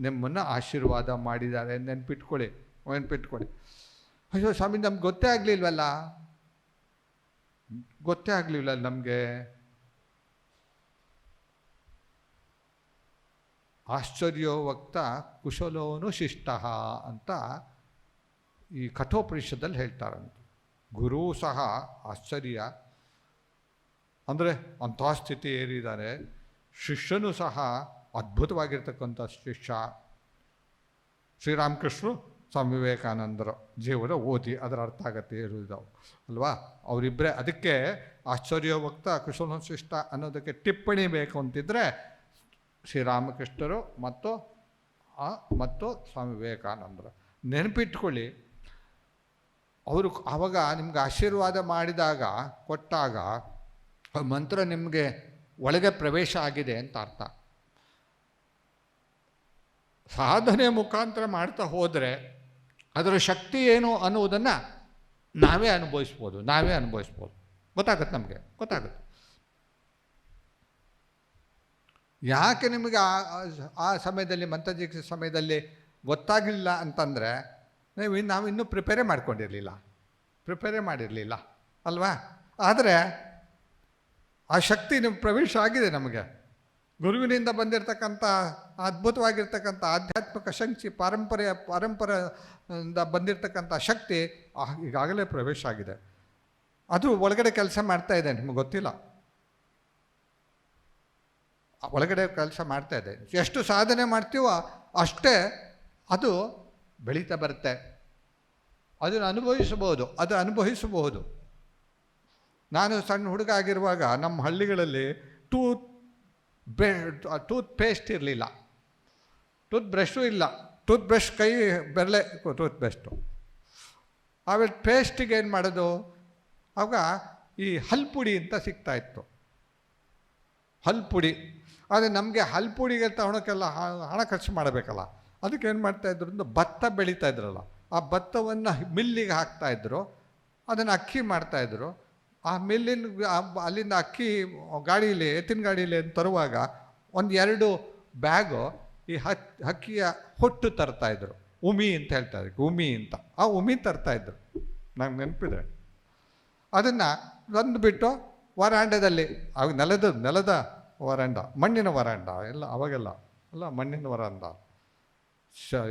ನಿಮ್ಮನ್ನು ಆಶೀರ್ವಾದ ಮಾಡಿದ್ದಾರೆ. ನೆನ್ಪಿಟ್ಕೊಳ್ಳಿ. ಅಯ್ಯೋ ಸ್ವಾಮಿ ನಮ್ಗೆ ಗೊತ್ತೇ ಆಗಲಿಲ್ವಲ್ಲ ನಮಗೆ. ಆಶ್ಚರ್ಯೋ ವಕ್ತ ಕುಶಲೋನು ಶಿಷ್ಟ ಅಂತ ಈ ಕಠೋಪನಿಷತ್ತಲ್ಲಿ ಹೇಳ್ತಾರಂತೆ. ಗುರು ಸಹ ಆಶ್ಚರ್ಯ ಅಂದರೆ ಅಂಥ ಸ್ಥಿತಿ ಏರಿದ್ದಾರೆ. ಶಿಷ್ಯನೂ ಸಹ ಅದ್ಭುತವಾಗಿರ್ತಕ್ಕಂಥ ಶಿಷ್ಯ. ಶ್ರೀರಾಮಕೃಷ್ಣರು ಸ್ವಾಮಿ ವಿವೇಕಾನಂದರ ಜೀವನ ಓದಿ ಅದರ ಅರ್ಥ ಆಗತ್ತೆ ಇರುವುದವು ಅಲ್ವಾ. ಅವರಿಬ್ಬರೇ. ಅದಕ್ಕೆ ಆಶ್ಚರ್ಯ ವಕ್ತ ಕುಶಲೋನು ಶಿಷ್ಟ ಅನ್ನೋದಕ್ಕೆ ಟಿಪ್ಪಣಿ ಬೇಕು ಅಂತಿದ್ರೆ ಶ್ರೀರಾಮಕೃಷ್ಣರು ಮತ್ತು ಸ್ವಾಮಿ ವಿವೇಕಾನಂದರು. ನೆನಪಿಟ್ಕೊಳ್ಳಿ, ಅವರು ಆವಾಗ ನಿಮ್ಗೆ ಆಶೀರ್ವಾದ ಮಾಡಿದಾಗ, ಕೊಟ್ಟಾಗ ಮಂತ್ರ ನಿಮಗೆ ಒಳಗೆ ಪ್ರವೇಶ ಆಗಿದೆ ಅಂತ ಅರ್ಥ. ಸಾಧನೆ ಮುಖಾಂತರ ಮಾಡ್ತಾ ಹೋದರೆ ಅದರ ಶಕ್ತಿ ಏನು ಅನ್ನುವುದನ್ನು ನಾವೇ ಅನುಭವಿಸ್ಬೋದು. ಗೊತ್ತಾಗುತ್ತೆ, ನಮಗೆ ಗೊತ್ತಾಗುತ್ತೆ. ಯಾಕೆ ನಿಮಗೆ ಆ ಸಮಯದಲ್ಲಿ ಮಂತ್ರದೀಕ್ಷೆ ಸಮಯದಲ್ಲಿ ಗೊತ್ತಾಗಲಿಲ್ಲ ಅಂತಂದರೆ ನಾವಿನ್ನೂ ಪ್ರಿಪೇರೇ ಮಾಡಿರಲಿಲ್ಲ ಅಲ್ವಾ. ಆದರೆ ಆ ಶಕ್ತಿ ನಿಮ್ಮ ಪ್ರವೇಶ ಆಗಿದೆ. ನಮಗೆ ಗುರುವಿನಿಂದ ಬಂದಿರತಕ್ಕಂಥ ಅದ್ಭುತವಾಗಿರ್ತಕ್ಕಂಥ ಆಧ್ಯಾತ್ಮಿಕ ಶಕ್ತಿ, ಪಾರಂಪರೆಯಿಂದ ಬಂದಿರತಕ್ಕಂಥ ಶಕ್ತಿ ಈಗಾಗಲೇ ಪ್ರವೇಶ ಆಗಿದೆ. ಅದು ಒಳಗಡೆ ಕೆಲಸ ಮಾಡ್ತಾ ಇದೆ, ನಿಮಗೆ ಗೊತ್ತಿಲ್ಲ. ಒಳಗಡೆ ಕೆಲಸ ಮಾಡ್ತಾ ಇದೆ. ಎಷ್ಟು ಸಾಧನೆ ಮಾಡ್ತೀವೋ ಅಷ್ಟೇ ಅದು ಬೆಳೀತಾ ಬರುತ್ತೆ. ಅದನ್ನು ಅನುಭವಿಸಬಹುದು. ನಾನು ಸಣ್ಣ ಹುಡುಗ ಆಗಿರುವಾಗ ನಮ್ಮ ಹಳ್ಳಿಗಳಲ್ಲಿ ಟೂತ್ ಪೇಸ್ಟ್ ಇರಲಿಲ್ಲ, ಟೂತ್ ಬ್ರಷು ಇಲ್ಲ. ಟೂತ್ ಬ್ರಷ್ ಕೈ ಬೆರಳೆ ಟೂತ್ ಬ್ರಷ್ಟು. ಆಮೇಲೆ ಪೇಸ್ಟಿಗೆ ಏನು ಮಾಡೋದು, ಆವಾಗ ಈ ಹಲ್ಪುಡಿ ಅಂತ ಸಿಗ್ತಾಯಿತ್ತು. ಹಲ್ಪುಡಿ. ಆದರೆ ನಮಗೆ ಹಲ್ಪುಡಿಗೆ ತಗೊಳಕ್ಕೆಲ್ಲ ಹಣ ಖರ್ಚು ಮಾಡಬೇಕಲ್ಲ. ಅದಕ್ಕೆ ಏನು ಮಾಡ್ತಾಯಿದ್ರು ಅಂದ್ರೆ ಭತ್ತ ಬೆಳೀತಾಯಿದ್ರಲ್ಲ, ಆ ಭತ್ತವನ್ನು ಮಿಲ್ಲಿಗೆ ಹಾಕ್ತಾಯಿದ್ರು. ಅದನ್ನು ಅಕ್ಕಿ ಮಾಡ್ತಾಯಿದ್ರು. ಆ ಮಿಲ್ಲಿನ ಅಲ್ಲಿಂದ ಅಕ್ಕಿ ಗಾಡೀಲಿ, ಎತ್ತಿನ ಗಾಡೀಲಿ ತರುವಾಗ 1-2 ಬ್ಯಾಗು ಈ ಅಕ್ಕಿಯ ಹೊಟ್ಟು ತರ್ತಾಯಿದ್ರು. ಉಮಿ ಅಂತ ಹೇಳ್ತಾರೆ, ಉಮಿ ಅಂತ. ಆ ಉಮಿ ತರ್ತಾಯಿದ್ರು, ನಂಗೆ ನೆನಪಿದೆ. ಅದನ್ನು ತಂದುಬಿಟ್ಟು ವರಾಂಡದಲ್ಲಿ, ಆಗ ನೆಲದ ವರಾಂಡ, ಮಣ್ಣಿನ ವರಾಂಡ ಎಲ್ಲ, ಅವಾಗೆಲ್ಲ ಅಲ್ಲ ಮಣ್ಣಿನ ವರಾಂಡ.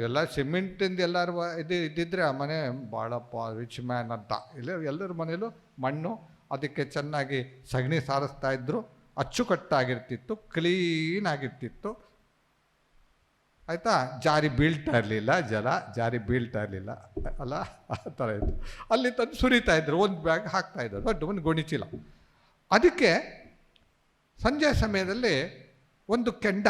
ಎಲ್ಲ ಸಿಮೆಂಟಿಂದ ಎಲ್ಲರೂ ಇದ್ದಿದ್ರೆ ಆ ಮನೆ ಭಾಳಪ್ಪ ರಿಚ್ ಮ್ಯಾನ್ ಅಂತ. ಎಲ್ಲರ ಮನೇಲೂ ಮಣ್ಣು, ಅದಕ್ಕೆ ಚೆನ್ನಾಗಿ ಸಗಣಿ ಸಾರಿಸ್ತಾಯಿದ್ರು. ಅಚ್ಚುಕಟ್ಟಾಗಿರ್ತಿತ್ತು, ಕ್ಲೀನಾಗಿರ್ತಿತ್ತು. ಆಯಿತಾ. ಜಾರಿ ಬೀಳ್ತಾ ಇರಲಿಲ್ಲ, ಜಾರಿ ಬೀಳ್ತಾ ಇರಲಿಲ್ಲ ಅಲ್ಲ, ಆ ಥರ ಇತ್ತು. ಅಲ್ಲಿ ತಂದು ಸುರಿತಾಯಿದ್ರು, ಒಂದು ಬ್ಯಾಗ್ ಹಾಕ್ತಾಯಿದ್ರು, ದೊಡ್ಡ ಒಂದು ಗೋಣಿಚೀಲ. ಅದಕ್ಕೆ ಸಂಜೆ ಸಮಯದಲ್ಲಿ ಒಂದು ಕೆಂಡ,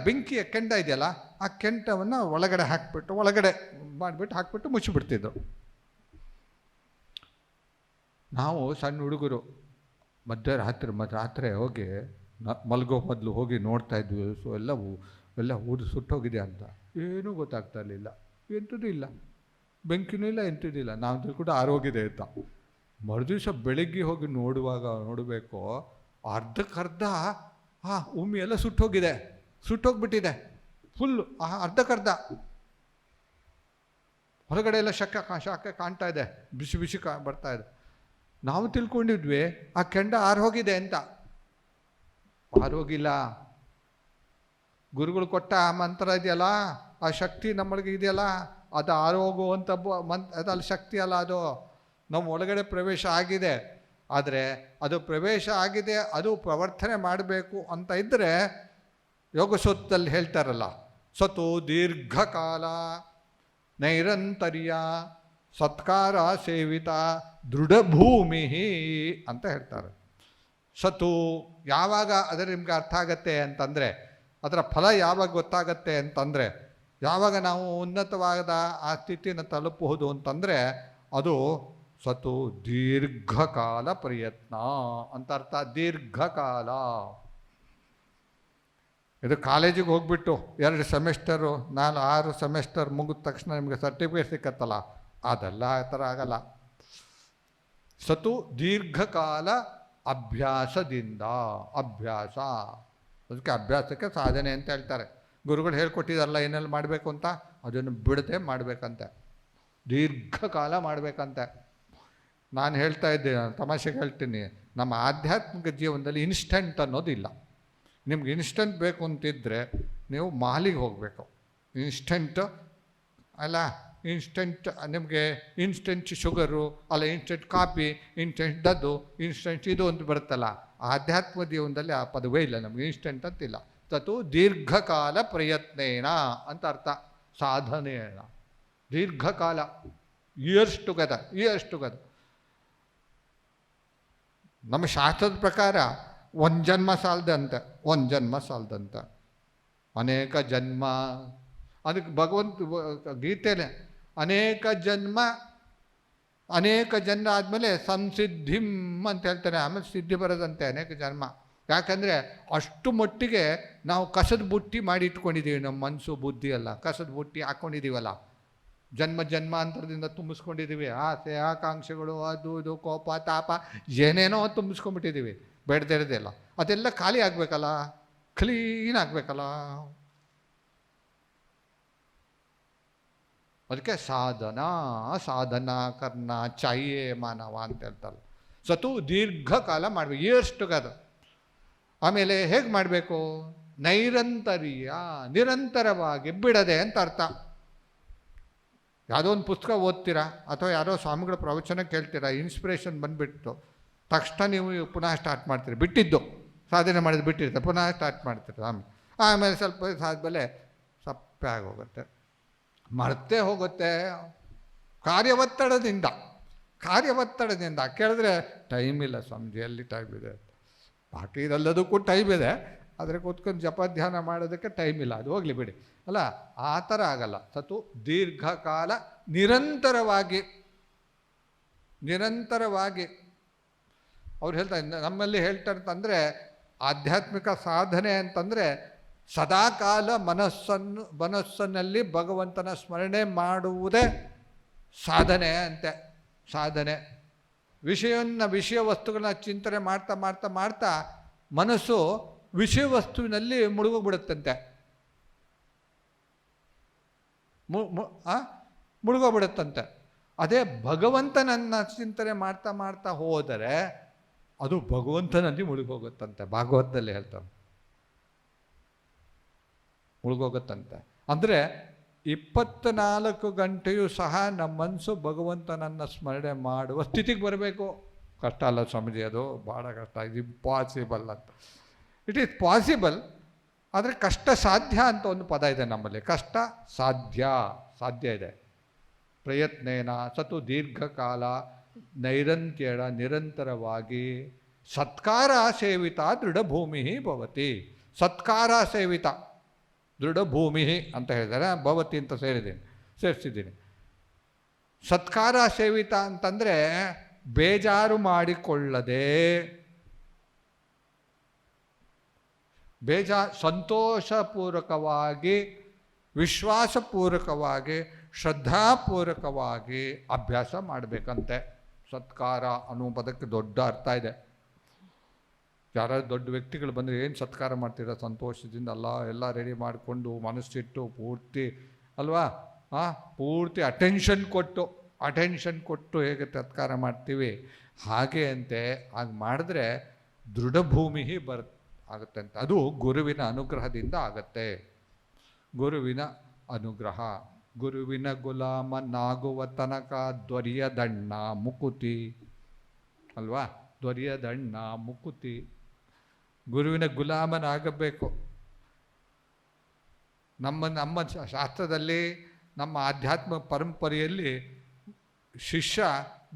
ಬೆಂಕಿಯ ಕೆಂಡ ಇದೆಯಲ್ಲ, ಆ ಕೆಂಡವನ್ನು ಒಳಗಡೆ ಹಾಕ್ಬಿಟ್ಟು ಮುಚ್ಚಿಬಿಡ್ತಿದ್ರು. ನಾವು ಸಣ್ಣ ಹುಡುಗರು ರಾತ್ರಿ ಹೋಗಿ ಮಲಗೋ ಮೊದಲು ಹೋಗಿ ನೋಡ್ತಾ ಇದ್ವಿ. ಸೊ ಎಲ್ಲ ಊರು ಸುಟ್ಟೋಗಿದೆ ಅಂತ. ಏನೂ ಗೊತ್ತಾಗ್ತಾ ಇರಲಿಲ್ಲ, ಎಂಥದ್ದು ಇಲ್ಲ, ಬೆಂಕಿನೂ ಇಲ್ಲ, ಎಂಥದ್ದು ಇಲ್ಲ. ನಾವು ಕೂಡ ಆರೋಗಿದೆ ಅಂತ. ಮರುದಿವಸ ಬೆಳಗ್ಗೆ ಹೋಗಿ ನೋಡಬೇಕು, ಅರ್ಧಕ್ಕರ್ಧ ಉಮಿ ಎಲ್ಲ ಸುಟ್ಟೋಗ್ಬಿಟ್ಟಿದೆ ಫುಲ್ಲು. ಅರ್ಧಕ್ಕರ್ಧ ಹೊರಗಡೆ ಎಲ್ಲ ಶಾಖ ಕಾಣ್ತಾ ಇದೆ, ಬಿಸಿ ಬರ್ತಾ ಇದೆ. ನಾವು ತಿಳ್ಕೊಂಡಿದ್ವಿ ಆ ಕೆಂಡ ಆರೋಗಿದೆ ಅಂತ. ಆರೋಗಿಲ್ಲ. ಗುರುಗಳು ಕೊಟ್ಟ ಆ ಮಂತ್ರ ಇದೆಯಲ್ಲ, ಆ ಶಕ್ತಿ ನಮ್ಮೊಳಗೆ ಇದೆಯಲ್ಲ, ಅದು ಆರೋಗುವಂಥ ಅದಲ್ಲಿ ಶಕ್ತಿ ಅಲ್ಲ, ಅದು ನಮ್ಮ ಒಳಗಡೆ ಪ್ರವೇಶ ಆಗಿದೆ. ಆದರೆ ಅದು ಪ್ರವೇಶ ಆಗಿದೆ, ಅದು ಪ್ರವರ್ತನೆ ಮಾಡಬೇಕು ಅಂತ ಇದ್ದರೆ ಯೋಗಸೂತ್ರದಲ್ಲಿ ಹೇಳ್ತಾರಲ್ಲ, ಸತು ದೀರ್ಘಕಾಲ ನೈರಂತರ್ಯ ಸತ್ಕಾರ ಸೇವಿತ ದೃಢಭೂಮಿ ಅಂತ ಹೇಳ್ತಾರೆ. ಸತು ಯಾವಾಗ ಅದರ ನಿಮ್ಗೆ ಅರ್ಥ ಆಗತ್ತೆ ಅಂತಂದರೆ, ಅದರ ಫಲ ಯಾವಾಗ ಗೊತ್ತಾಗತ್ತೆ ಅಂತಂದರೆ, ಯಾವಾಗ ನಾವು ಉನ್ನತವಾದ ಆ ಸ್ಥಿತಿಯನ್ನು ತಲುಪಬಹುದು ಅಂತಂದರೆ ಅದು ಸತು ದೀರ್ಘಕಾಲ ಪ್ರಯತ್ನ ಅಂತ ಅರ್ಥ. ದೀರ್ಘಕಾಲ ಇದು ಕಾಲೇಜಿಗೆ ಹೋಗ್ಬಿಟ್ಟು 2 ಸೆಮಿಸ್ಟರು 6 ಸೆಮಿಸ್ಟರ್ ಮುಗಿದ ತಕ್ಷಣ ನಿಮಗೆ ಸರ್ಟಿಫಿಕೇಟ್ ಸಿಕ್ಕತ್ತಲ್ಲ, ಅದೆಲ್ಲ ಆ ಥರ ಆಗಲ್ಲ. ಸತು ದೀರ್ಘಕಾಲ ಅಭ್ಯಾಸದಿಂದ, ಅಭ್ಯಾಸ, ಅದಕ್ಕೆ ಅಭ್ಯಾಸಕ್ಕೆ ಸಾಧನೆ ಅಂತ ಹೇಳ್ತಾರೆ. ಗುರುಗಳು ಹೇಳ್ಕೊಟ್ಟಿದಾರಲ್ಲ ಏನೆಲ್ಲ ಮಾಡಬೇಕು ಅಂತ, ಅದನ್ನು ಬಿಡದೆ ಮಾಡಬೇಕಂತೆ, ದೀರ್ಘಕಾಲ ಮಾಡಬೇಕಂತೆ. ನಾನು ಹೇಳ್ತಾ ಇದ್ದೆ, ತಮಾಷೆಗೆ ಹೇಳ್ತೀನಿ, ನಮ್ಮ ಆಧ್ಯಾತ್ಮಿಕ ಜೀವನದಲ್ಲಿ ಇನ್ಸ್ಟೆಂಟ್ ಅನ್ನೋದಿಲ್ಲ. ನಿಮ್ಗೆ ಇನ್ಸ್ಟೆಂಟ್ ಬೇಕು ಅಂತಿದ್ದರೆ ನೀವು ಮಾಲಿಗೆ ಹೋಗಬೇಕು. ಇನ್ಸ್ಟೆಂಟ್ ಅಲ್ಲ, ಇನ್ಸ್ಟೆಂಟ್ ನಿಮಗೆ ಇನ್ಸ್ಟೆಂಟ್ ಶುಗರು ಅಲ್ಲ, ಇನ್ಸ್ಟೆಂಟ್ ಕಾಫಿ, ಇನ್ಸ್ಟೆಂಟ್ ಅದು, ಇನ್ಸ್ಟೆಂಟ್ ಇದು ಅಂತ ಬರುತ್ತಲ್ಲ. ಆಧ್ಯಾತ್ಮ ಜೀವನದಲ್ಲಿ ಆ ಪದವೇ ಇಲ್ಲ, ನಮಗೆ ಇನ್ಸ್ಟೆಂಟ್ ಅಂತಿಲ್ಲ. ತತು ದೀರ್ಘಕಾಲ ಪ್ರಯತ್ನೇನ ಅಂತ ಅರ್ಥ. ಸಾಧನೆಯೇನ ದೀರ್ಘಕಾಲ, ಇಯರ್ಸ್ ಟುಗೆದರ್. ನಮ್ಮ ಶಾಸ್ತ್ರದ ಪ್ರಕಾರ ಒಂದು ಜನ್ಮ ಸಾಲದಂತೆ, ಅನೇಕ ಜನ್ಮ. ಅದಕ್ಕೆ ಭಗವಂತ ಗೀತೆಲೆ ಅನೇಕ ಜನ್ಮ ಆದಮೇಲೆ ಸಂಸಿದ್ಧಿಂ ಅಂತ ಹೇಳ್ತಾನೆ. ಆಮೇಲೆ ಸಿದ್ಧಿ ಬರೋದಂತೆ ಅನೇಕ ಜನ್ಮ. ಯಾಕಂದರೆ ಅಷ್ಟು ಮಟ್ಟಿಗೆ ನಾವು ಕಸದ ಬುಟ್ಟಿ ಮಾಡಿ ಇಟ್ಕೊಂಡಿದ್ದೀವಿ. ನಮ್ಮ ಮನಸ್ಸು ಬುದ್ಧಿ ಎಲ್ಲ ಕಸದ ಬುಟ್ಟಿ ಹಾಕ್ಕೊಂಡಿದ್ದೀವಲ್ಲ, ಜನ್ಮಾಂತರದಿಂದ ತುಂಬಿಸ್ಕೊಂಡಿದ್ದೀವಿ. ಆಸೆ ಆಕಾಂಕ್ಷೆಗಳು, ಅದು ಇದು, ಕೋಪ ತಾಪ, ಏನೇನೋ ತುಂಬಿಸ್ಕೊಂಡ್ಬಿಟ್ಟಿದ್ದೀವಿ ಬೇಡದಿರೋದೆಲ್ಲ. ಅದೆಲ್ಲ ಖಾಲಿ ಆಗಬೇಕಲ್ಲ, ಕ್ಲೀನ್ ಆಗಬೇಕಲ್ಲ. ಅದಕ್ಕೆ ಸಾಧನಾ ಕರ್ಣ ಚಾಯೇ ಮಾನವ ಅಂತ ಹೇಳ್ತಾರೆ. ಸತು ದೀರ್ಘಕಾಲ ಮಾಡಬೇಕು, ಇಯರ್ಸ್ ಟುಗೆದರ್. ಆಮೇಲೆ ಹೇಗೆ ಮಾಡಬೇಕು? ನೈರಂತರ್ಯ, ನಿರಂತರವಾಗಿ, ಬಿಡದೆ ಅಂತ ಅರ್ಥ. ಯಾವುದೋ ಒಂದು ಪುಸ್ತಕ ಓದ್ತೀರಾ ಅಥವಾ ಯಾರೋ ಸ್ವಾಮಿಗಳ ಪ್ರವಚನ ಕೇಳ್ತೀರಾ, ಇನ್ಸ್ಪಿರೇಷನ್ ಬಂದುಬಿಟ್ಟು ತಕ್ಷಣ ನೀವು ಪುನಃ ಸ್ಟಾರ್ಟ್ ಮಾಡ್ತೀರಿ. ಬಿಟ್ಟಿದ್ದು ಸಾಧನೆ ಮಾಡಿದ್ದು ಬಿಟ್ಟಿರ್ತಾರೆ, ಪುನಃ ಸ್ಟಾರ್ಟ್ ಮಾಡ್ತೀರಿ. ಆಮೇಲೆ ಸ್ವಲ್ಪ ಆದಮೇಲೆ ಸಪ್ಪೆ ಆಗೋಗುತ್ತೆ, ಮರ್ತೇ ಹೋಗುತ್ತೆ. ಕಾರ್ಯವತ್ತಡದಿಂದ ಕೇಳಿದ್ರೆ ಟೈಮ್ ಇಲ್ಲ ಸ್ವಾಮೀಜಿ, ಎಲ್ಲಿ ಟೈಮ್ ಇದೆ? ಬಾಕಿ ಇದೆಲ್ಲದಕ್ಕೂ ಟೈಮ್ ಇದೆ, ಆದರೆ ಕೂತ್ಕೊಂಡು ಜಪ ಧ್ಯಾನ ಮಾಡೋದಕ್ಕೆ ಟೈಮ್ ಇಲ್ಲ. ಅದು ಹೋಗಲಿ ಬಿಡಿ ಅಲ್ಲ, ಆ ಥರ ಆಗಲ್ಲ. ಸತು ದೀರ್ಘಕಾಲ ನಿರಂತರವಾಗಿ ಅವ್ರು ಹೇಳ್ತಾರೆ, ನಮ್ಮಲ್ಲಿ ಹೇಳ್ತಾರಂತಂದರೆ ಆಧ್ಯಾತ್ಮಿಕ ಸಾಧನೆ ಅಂತಂದರೆ ಸದಾಕಾಲ ಮನಸ್ಸನ್ನಲ್ಲಿ ಭಗವಂತನ ಸ್ಮರಣೆ ಮಾಡುವುದೇ ಸಾಧನೆ ಅಂತೆ. ಸಾಧನೆ ವಿಷಯ ವಸ್ತುಗಳನ್ನ ಚಿಂತನೆ ಮಾಡ್ತಾ ಮನಸ್ಸು ವಿಷಯ ವಸ್ತುವಿನಲ್ಲಿ ಮುಳುಗೋಗ್ಬಿಡುತ್ತಂತೆ. ಮುಳುಗೋಗ್ಬಿಡುತ್ತಂತೆ. ಅದೇ ಭಗವಂತನನ್ನು ಚಿಂತನೆ ಮಾಡ್ತಾ ಹೋದರೆ ಅದು ಭಗವಂತನಲ್ಲಿ ಮುಳುಗೋಗುತ್ತಂತೆ. ಭಾಗವತದಲ್ಲಿ ಹೇಳ್ತಾರೆ ಮುಳುಗೋಗುತ್ತಂತೆ. ಅಂದರೆ 24 ಗಂಟೆಯೂ ಸಹ ನಮ್ಮ ಮನಸ್ಸು ಭಗವಂತನನ್ನು ಸ್ಮರಣೆ ಮಾಡುವ ಸ್ಥಿತಿಗೆ ಬರಬೇಕು. ಕಷ್ಟ ಅಲ್ಲ ಸ್ವಾಮೀಜಿ, ಅದು ಭಾಳ ಕಷ್ಟ, ಇದು ಇಂಪಾಸಿಬಲ್ ಅಂತ. ಇಟ್ ಈಸ್ ಪಾಸಿಬಲ್, ಆದರೆ ಕಷ್ಟ ಸಾಧ್ಯ ಅಂತ ಒಂದು ಪದ ಇದೆ ನಮ್ಮಲ್ಲಿ. ಕಷ್ಟ ಸಾಧ್ಯ ಇದೆ. ಪ್ರಯತ್ನೇನ ಸತು ದೀರ್ಘಕಾಲ ನೈರಂತ್ಯೇಣ, ನಿರಂತರವಾಗಿ ಸತ್ಕಾರ ಸೇವಿತ ದೃಢಭೂಮಿ ಭವತಿ. ಸತ್ಕಾರ ಸೇವಿತ ದೃಢಭೂಮಿ ಅಂತ ಹೇಳಿದ್ದಾರೆ, ಭವತಿ ಅಂತ ಸೇರಿಸಿದ್ದೀನಿ. ಸತ್ಕಾರ ಸೇವಿತ ಅಂತಂದರೆ ಬೇಜಾರು ಮಾಡಿಕೊಳ್ಳದೆ, ಸಂತೋಷಪೂರ್ವಕವಾಗಿ, ವಿಶ್ವಾಸಪೂರ್ವಕವಾಗಿ, ಶ್ರದ್ಧಾಪೂರ್ವಕವಾಗಿ ಅಭ್ಯಾಸ ಮಾಡಬೇಕಂತೆ. ಸತ್ಕಾರ ಅನ್ನೋ ಪದಕ್ಕೆ ದೊಡ್ಡ ಅರ್ಥ ಇದೆ. ಯಾರಾದ್ರು ದೊಡ್ಡ ವ್ಯಕ್ತಿಗಳು ಬಂದರೆ ಏನು ಸತ್ಕಾರ ಮಾಡ್ತೀರಾ? ಸಂತೋಷದಿಂದ ಎಲ್ಲ ರೆಡಿ ಮಾಡಿಕೊಂಡು ಮನಸ್ಸಿಟ್ಟು ಪೂರ್ತಿ ಅಲ್ವಾ, ಪೂರ್ತಿ ಅಟೆನ್ಷನ್ ಕೊಟ್ಟು ಹೇಗೆ ಸತ್ಕಾರ ಮಾಡ್ತೀವಿ ಹಾಗೆ ಅಂತೆ. ಹಾಗೆ ಮಾಡಿದ್ರೆ ದೃಢಭೂಮಿ ಆಗುತ್ತೆ ಅಂತ. ಅದು ಗುರುವಿನ ಅನುಗ್ರಹದಿಂದ ಆಗತ್ತೆ. ಗುರುವಿನ ಅನುಗ್ರಹ. ಗುರುವಿನ ಗುಲಾಮನಾಗುವ ತನಕ ದೊರೆಯದಣ್ಣ ಮುಕುತಿ ಅಲ್ವಾ, ದೊರೆಯದಣ್ಣ ಮುಕುತಿ. ಗುರುವಿನ ಗುಲಾಮನಾಗಬೇಕು. ನಮ್ಮ ಶಾಸ್ತ್ರದಲ್ಲಿ, ನಮ್ಮ ಆಧ್ಯಾತ್ಮ ಪರಂಪರೆಯಲ್ಲಿ ಶಿಷ್ಯ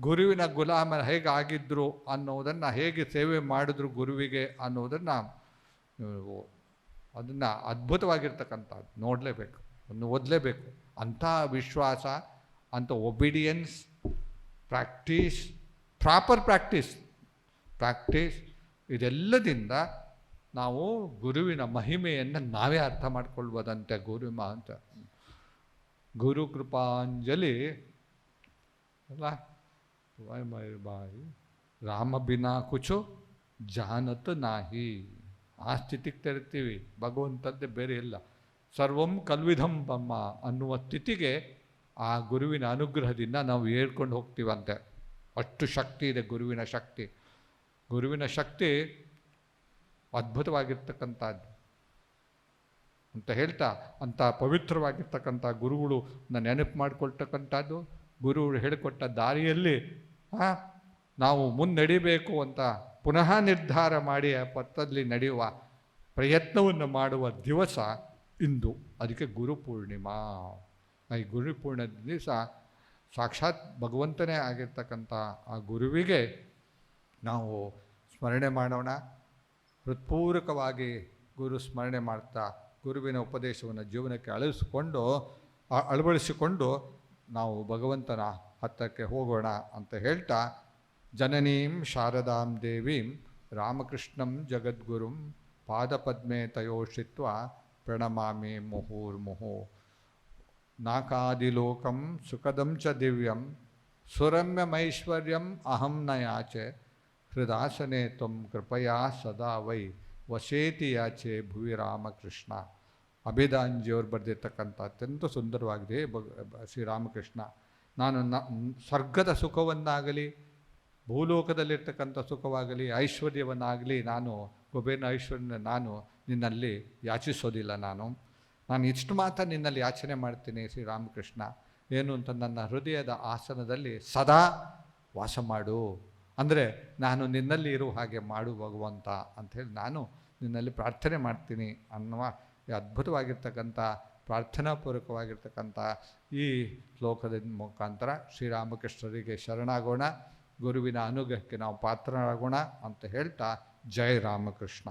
ಗುರುವಿನ ಗುಲಾಮ ಹೇಗೆ ಆಗಿದ್ದರು ಅನ್ನೋದನ್ನು, ಹೇಗೆ ಸೇವೆ ಮಾಡಿದ್ರು ಗುರುವಿಗೆ ಅನ್ನೋದನ್ನು, ಅದನ್ನು ಅದ್ಭುತವಾಗಿರ್ತಕ್ಕಂಥದ್ದು ನೋಡಲೇಬೇಕು, ಅದನ್ನು ಓದಲೇಬೇಕು. ಅಂಥ ವಿಶ್ವಾಸ, ಅಂಥ ಒಬಿಡಿಯನ್ಸ್, ಪ್ರಾಪರ್ ಪ್ರಾಕ್ಟೀಸ್ ಇದೆಲ್ಲದಿಂದ ನಾವು ಗುರುವಿನ ಮಹಿಮೆಯನ್ನು ನಾವೇ ಅರ್ಥ ಮಾಡ್ಕೊಳ್ಬೋದಂತೆ. ಅಂತ ಗುರು ಕೃಪಾಂಜಲಿ ಅಲ್ಲ, ಬಾಯಿ ರಾಮ ಬಿನಾ ಕುಚೋ ಜಾನತ್ ನಾಹಿ. ಆ ಸ್ಥಿತಿಗೆ ತೆರಿತೀವಿ, ಭಗವಂತದ್ದೇ ಬೇರೆ ಇಲ್ಲ. ಸರ್ವಂ ಕಲ್ವಿಧಂ ಬಮ್ಮ ಅನ್ನುವ ಸ್ಥಿತಿಗೆ ಆ ಗುರುವಿನ ಅನುಗ್ರಹದಿಂದ ನಾವು ಹೇಳ್ಕೊಂಡು ಹೋಗ್ತೀವಂತೆ. ಅಷ್ಟು ಶಕ್ತಿ ಇದೆ ಗುರುವಿನ ಶಕ್ತಿ ಅದ್ಭುತವಾಗಿರ್ತಕ್ಕಂಥದ್ದು ಅಂತ ಹೇಳ್ತಾ, ಅಂಥ ಪವಿತ್ರವಾಗಿರ್ತಕ್ಕಂಥ ಗುರುಗಳು ನೆನಪು ಮಾಡಿಕೊಳ್ತಕ್ಕಂಥದ್ದು, ಗುರುಗಳು ಹೇಳಿಕೊಟ್ಟ ದಾರಿಯಲ್ಲಿ ನಾವು ಮುನ್ನಡಿಬೇಕು ಅಂತ ಪುನಃ ನಿರ್ಧಾರ ಮಾಡಿ ಆ ಪಥದಲ್ಲಿ ನಡೆಯುವ ಪ್ರಯತ್ನವನ್ನು ಮಾಡುವ ದಿವಸ ಇಂದು. ಅದಕ್ಕೆ ಗುರುಪೂರ್ಣಿಮಾ. ಈ ಗುರುಪೂರ್ಣಿಮೆ ದಿವಸ ಸಾಕ್ಷಾತ್ ಭಗವಂತನೇ ಆಗಿರ್ತಕ್ಕಂಥ ಆ ಗುರುವಿಗೆ ನಾವು ಸ್ಮರಣೆ ಮಾಡೋಣ. ಹೃತ್ಪೂರ್ವಕವಾಗಿ ಗುರು ಸ್ಮರಣೆ ಮಾಡ್ತಾ ಗುರುವಿನ ಉಪದೇಶವನ್ನು ಜೀವನಕ್ಕೆ ಅಳವಡಿಸಿಕೊಂಡು ನಾವು ಭಗವಂತನ ಹತ್ತಕ್ಕೆ ಹೋಗೋಣ ಅಂತ ಹೇಳ್ತಾ, ಜನನೀಂ ಶಾರದಾಂ ದೇವೀಂ ರಾಮಕೃಷ್ಣಂ ಜಗದ್ಗುರುಂ ಪಾದಪದ್ಮೆ ತಯೋಷಿತ್ವ ಪ್ರಣಮಾಮಿ ಮುಹುರ್ಮುಹು. ನಾಕಾದಿಲೋಕಂ ಸುಖದಂ ಚ ದಿವ್ಯಂ ಸುರಮ್ಯಮೈಶ್ವರ್ಯಂ ಅಹಂ ನ ಯಾಚೆ ಹೃದಾಸನೆ ತ್ವಂ ಕೃಪಯಾ ಸದಾ ವೈ ವಸೇತಿ ಯಾಚೆ ಭುವಿ ರಾಮಕೃಷ್ಣ. ಅಭಿದಾಂಜಿಯವರು ಬರೆದಿರ್ತಕ್ಕಂಥ ಅತ್ಯಂತ ಸುಂದರವಾಗಿದೆ ಶ್ರೀರಾಮಕೃಷ್ಣ. ನಾನು ಸ್ವರ್ಗದ ಸುಖವನ್ನಾಗಲಿ, ಭೂಲೋಕದಲ್ಲಿರ್ತಕ್ಕಂಥ ಸುಖವಾಗಲಿ, ಐಶ್ವರ್ಯವನ್ನಾಗಲಿ, ನಾನು ಕುಬೇರನ ಐಶ್ವರ್ಯ ನಾನು ನಿನ್ನಲ್ಲಿ ಯಾಚಿಸೋದಿಲ್ಲ. ನಾನು ಇಷ್ಟು ಮಾತ್ರ ನಿನ್ನಲ್ಲಿ ಯಾಚನೆ ಮಾಡ್ತೀನಿ ಶ್ರೀರಾಮಕೃಷ್ಣ. ಏನು ಅಂತ, ನನ್ನ ಹೃದಯದ ಆಸನದಲ್ಲಿ ಸದಾ ವಾಸ ಮಾಡು. ಅಂದರೆ ನಾನು ನಿನ್ನಲ್ಲಿ ಇರುವ ಹಾಗೆ ಮಾಡು ಭಗವಂತ ಅಂಥೇಳಿ ನಾನು ನಿನ್ನಲ್ಲಿ ಪ್ರಾರ್ಥನೆ ಮಾಡ್ತೀನಿ ಅನ್ನುವ ಅದ್ಭುತವಾಗಿರ್ತಕ್ಕಂಥ ಪ್ರಾರ್ಥನಾಪೂರ್ವಕವಾಗಿರ್ತಕ್ಕಂಥ ಈ ಶ್ಲೋಕದ ಮುಖಾಂತರ ಶ್ರೀರಾಮಕೃಷ್ಣರಿಗೆ ಶರಣಾಗೋಣ, ಗುರುವಿನ ಅನುಗ್ರಹಕ್ಕೆ ನಾವು ಪಾತ್ರರಾಗೋಣ ಅಂತ ಹೇಳ್ತಾ, ಜೈ ರಾಮಕೃಷ್ಣ.